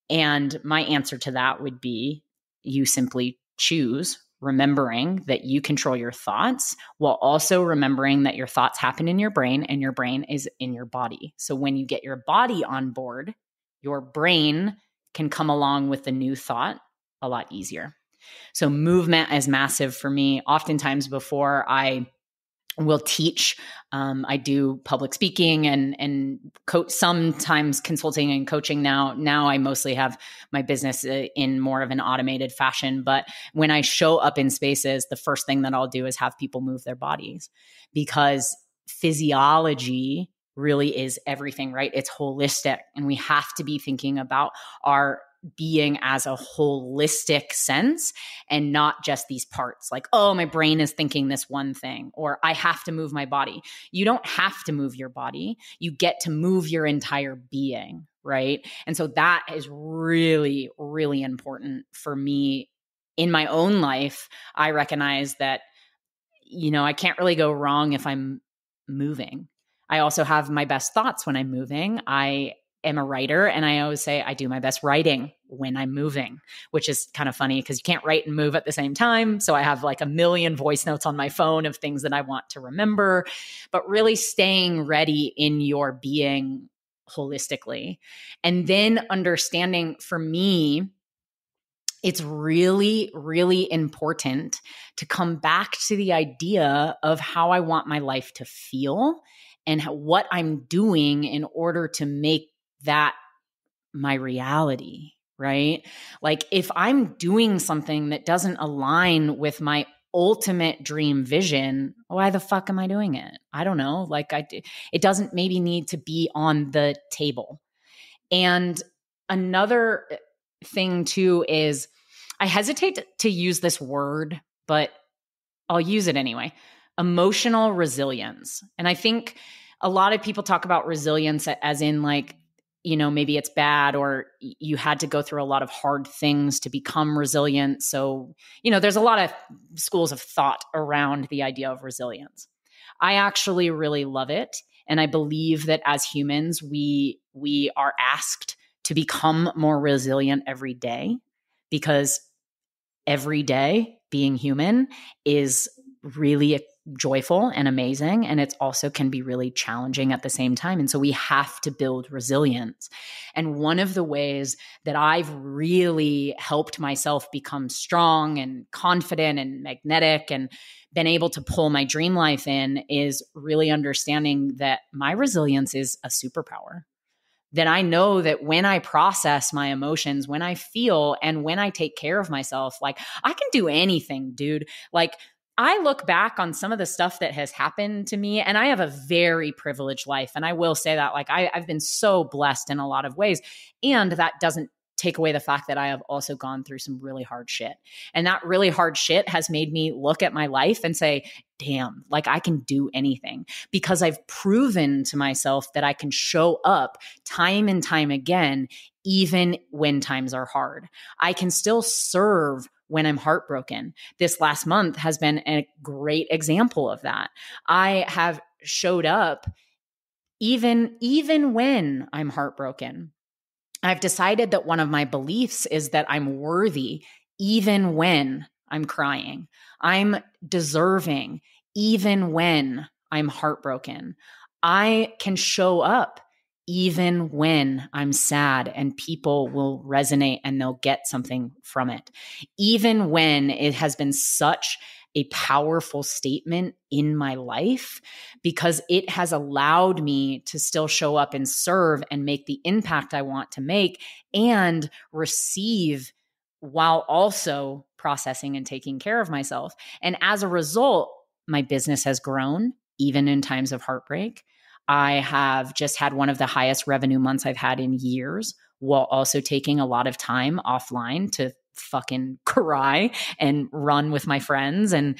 And my answer to that would be you simply choose remembering that you control your thoughts while also remembering that your thoughts happen in your brain and your brain is in your body. So when you get your body on board, your brain can come along with the new thought a lot easier. So movement is massive for me. Oftentimes before I will teach, I do public speaking and coach, sometimes consulting and coaching now. Now I mostly have my business in more of an automated fashion. But when I show up in spaces, the first thing that I'll do is have people move their bodies, because physiology really is everything, right? It's holistic. And we have to be thinking about our being as a holistic sense and not just these parts like, oh, my brain is thinking this one thing, or I have to move my body. You don't have to move your body. You get to move your entire being, right? And so that is really, really important for me in my own life. I recognize that, I can't really go wrong if I'm moving. I also have my best thoughts when I'm moving. I am a writer, and I always say I do my best writing when I'm moving, which is kind of funny because you can't write and move at the same time. So I have like a million voice notes on my phone of things that I want to remember, but really staying ready in your being holistically. And then understanding, for me, it's really, really important to come back to the idea of how I want my life to feel and what I'm doing in order to make that my reality, right? Like if I'm doing something that doesn't align with my ultimate dream vision, why the fuck am I doing it? I don't know. Like it doesn't maybe need to be on the table. And another thing too is I hesitate to use this word, but I'll use it anyway. Emotional resilience. And I think a lot of people talk about resilience as in like, maybe it's bad or you had to go through a lot of hard things to become resilient. So, there's a lot of schools of thought around the idea of resilience. I actually really love it. And I believe that as humans, we are asked to become more resilient every day, because every day being human is really joyful and amazing. And it also can be really challenging at the same time. And so we have to build resilience. And one of the ways that I've really helped myself become strong and confident and magnetic and been able to pull my dream life in is really understanding that my resilience is a superpower. That I know that when I process my emotions, when I feel, and when I take care of myself, like I can do anything, dude. Like I look back on some of the stuff that has happened to me, and I have a very privileged life. And I will say that, like, I've been so blessed in a lot of ways. And that doesn't take away the fact that I have also gone through some really hard shit. And that really hard shit has made me look at my life and say, damn, like I can do anything, because I've proven to myself that I can show up time and time again, even when times are hard. I can still serve when I'm heartbroken. This last month has been a great example of that. I have showed up even when I'm heartbroken. I've decided that one of my beliefs is that I'm worthy even when I'm crying. I'm deserving even when I'm heartbroken. I can show up even when I'm sad, and people will resonate and they'll get something from it. Even when it has been such a powerful statement in my life, because it has allowed me to still show up and serve and make the impact I want to make and receive while also processing and taking care of myself. And as a result, my business has grown even in times of heartbreak. I have just had one of the highest revenue months I've had in years, while also taking a lot of time offline to fucking cry and run with my friends and,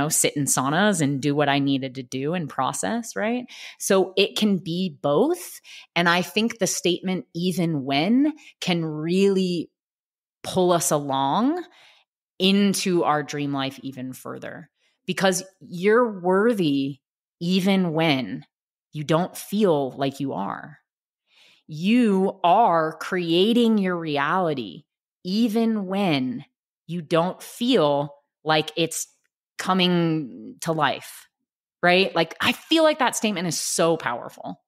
sit in saunas and do what I needed to do and process, right? So it can be both. And I think the statement, even when, can really pull us along into our dream life even further, because you're worthy even when you don't feel like you are. You are creating your reality even when you don't feel like it's coming to life, right? Like, I feel like that statement is so powerful.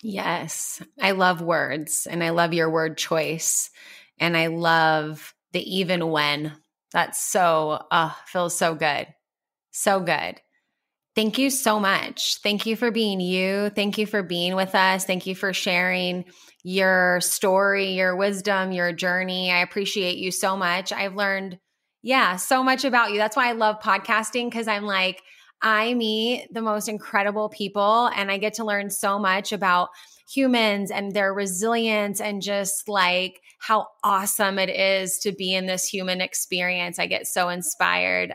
Yes. I love words, and I love your word choice. And I love the even when. That's feels so good. So good. Thank you so much. Thank you for being you. Thank you for being with us. Thank you for sharing your story, your wisdom, your journey. I appreciate you so much. I've learned, so much about you. That's why I love podcasting, because I'm like, I meet the most incredible people and I get to learn so much about humans and their resilience and just like how awesome it is to be in this human experience. I get so inspired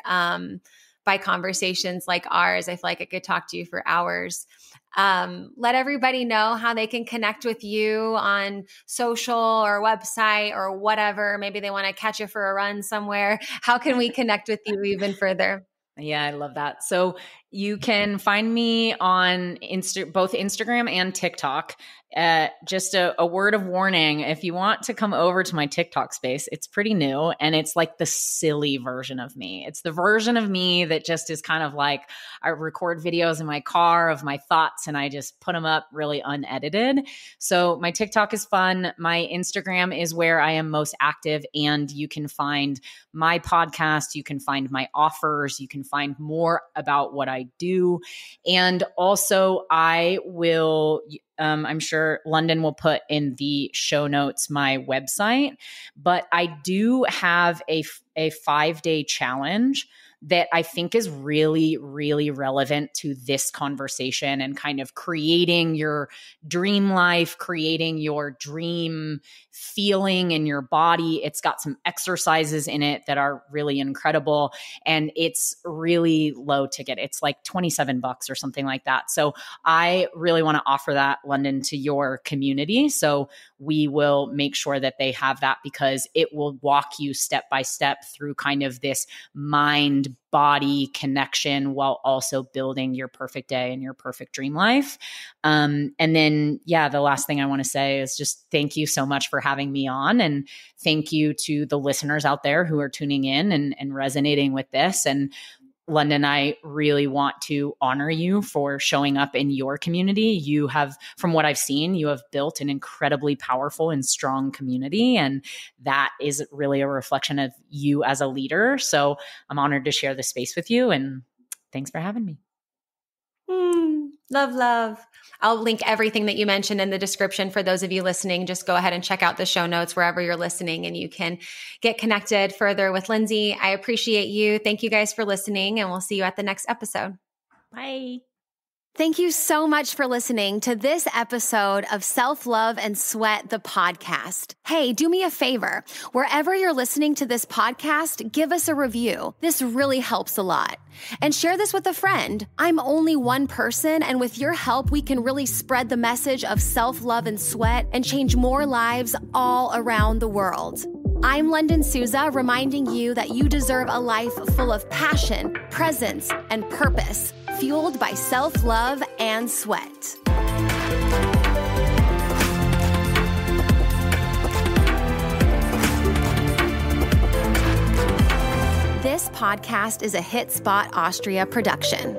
by conversations like ours. I feel like I could talk to you for hours. Let everybody know how they can connect with you on social or website or whatever. Maybe they want to catch you for a run somewhere. How can we connect with you even further? Yeah, I love that. So you can find me on both Instagram and TikTok. Just a word of warning, if you want to come over to my TikTok space, it's pretty new and it's like the silly version of me. It's the version of me that just is kind of like, I record videos in my car of my thoughts and I just put them up really unedited. So my TikTok is fun. My Instagram is where I am most active, and you can find my podcast. You can find my offers. You can find more about what I do. And also I will, I'm sure Lunden will put in the show notes my website, but I do have a 5-day challenge that I think is really, really relevant to this conversation and kind of creating your dream life, creating your dream feeling in your body. It's got some exercises in it that are really incredible, and it's really low ticket. It's like $27 or something like that. So I really want to offer that, Lunden, to your community. So we will make sure that they have that, because it will walk you step by step through kind of this mind body connection while also building your perfect day and your perfect dream life. And then, the last thing I want to say is just thank you so much for having me on. And thank you to the listeners out there who are tuning in and resonating with this. And Lunden, I really want to honor you for showing up in your community. You have, from what I've seen, you have built an incredibly powerful and strong community. And that is really a reflection of you as a leader. So I'm honored to share this space with you. And thanks for having me. Love. I'll link everything that you mentioned in the description for those of you listening. Just go ahead and check out the show notes wherever you're listening, and you can get connected further with Lyndsay. I appreciate you. Thank you guys for listening, and we'll see you at the next episode. Bye. Thank you so much for listening to this episode of Self-Love and Sweat, the podcast. Hey, do me a favor. Wherever you're listening to this podcast, give us a review. This really helps a lot. And share this with a friend. I'm only one person, and with your help, we can really spread the message of self-love and sweat and change more lives all around the world. I'm Lunden Souza, reminding you that you deserve a life full of passion, presence, and purpose, fueled by self-love and sweat. This podcast is a Hit Spot Austria production.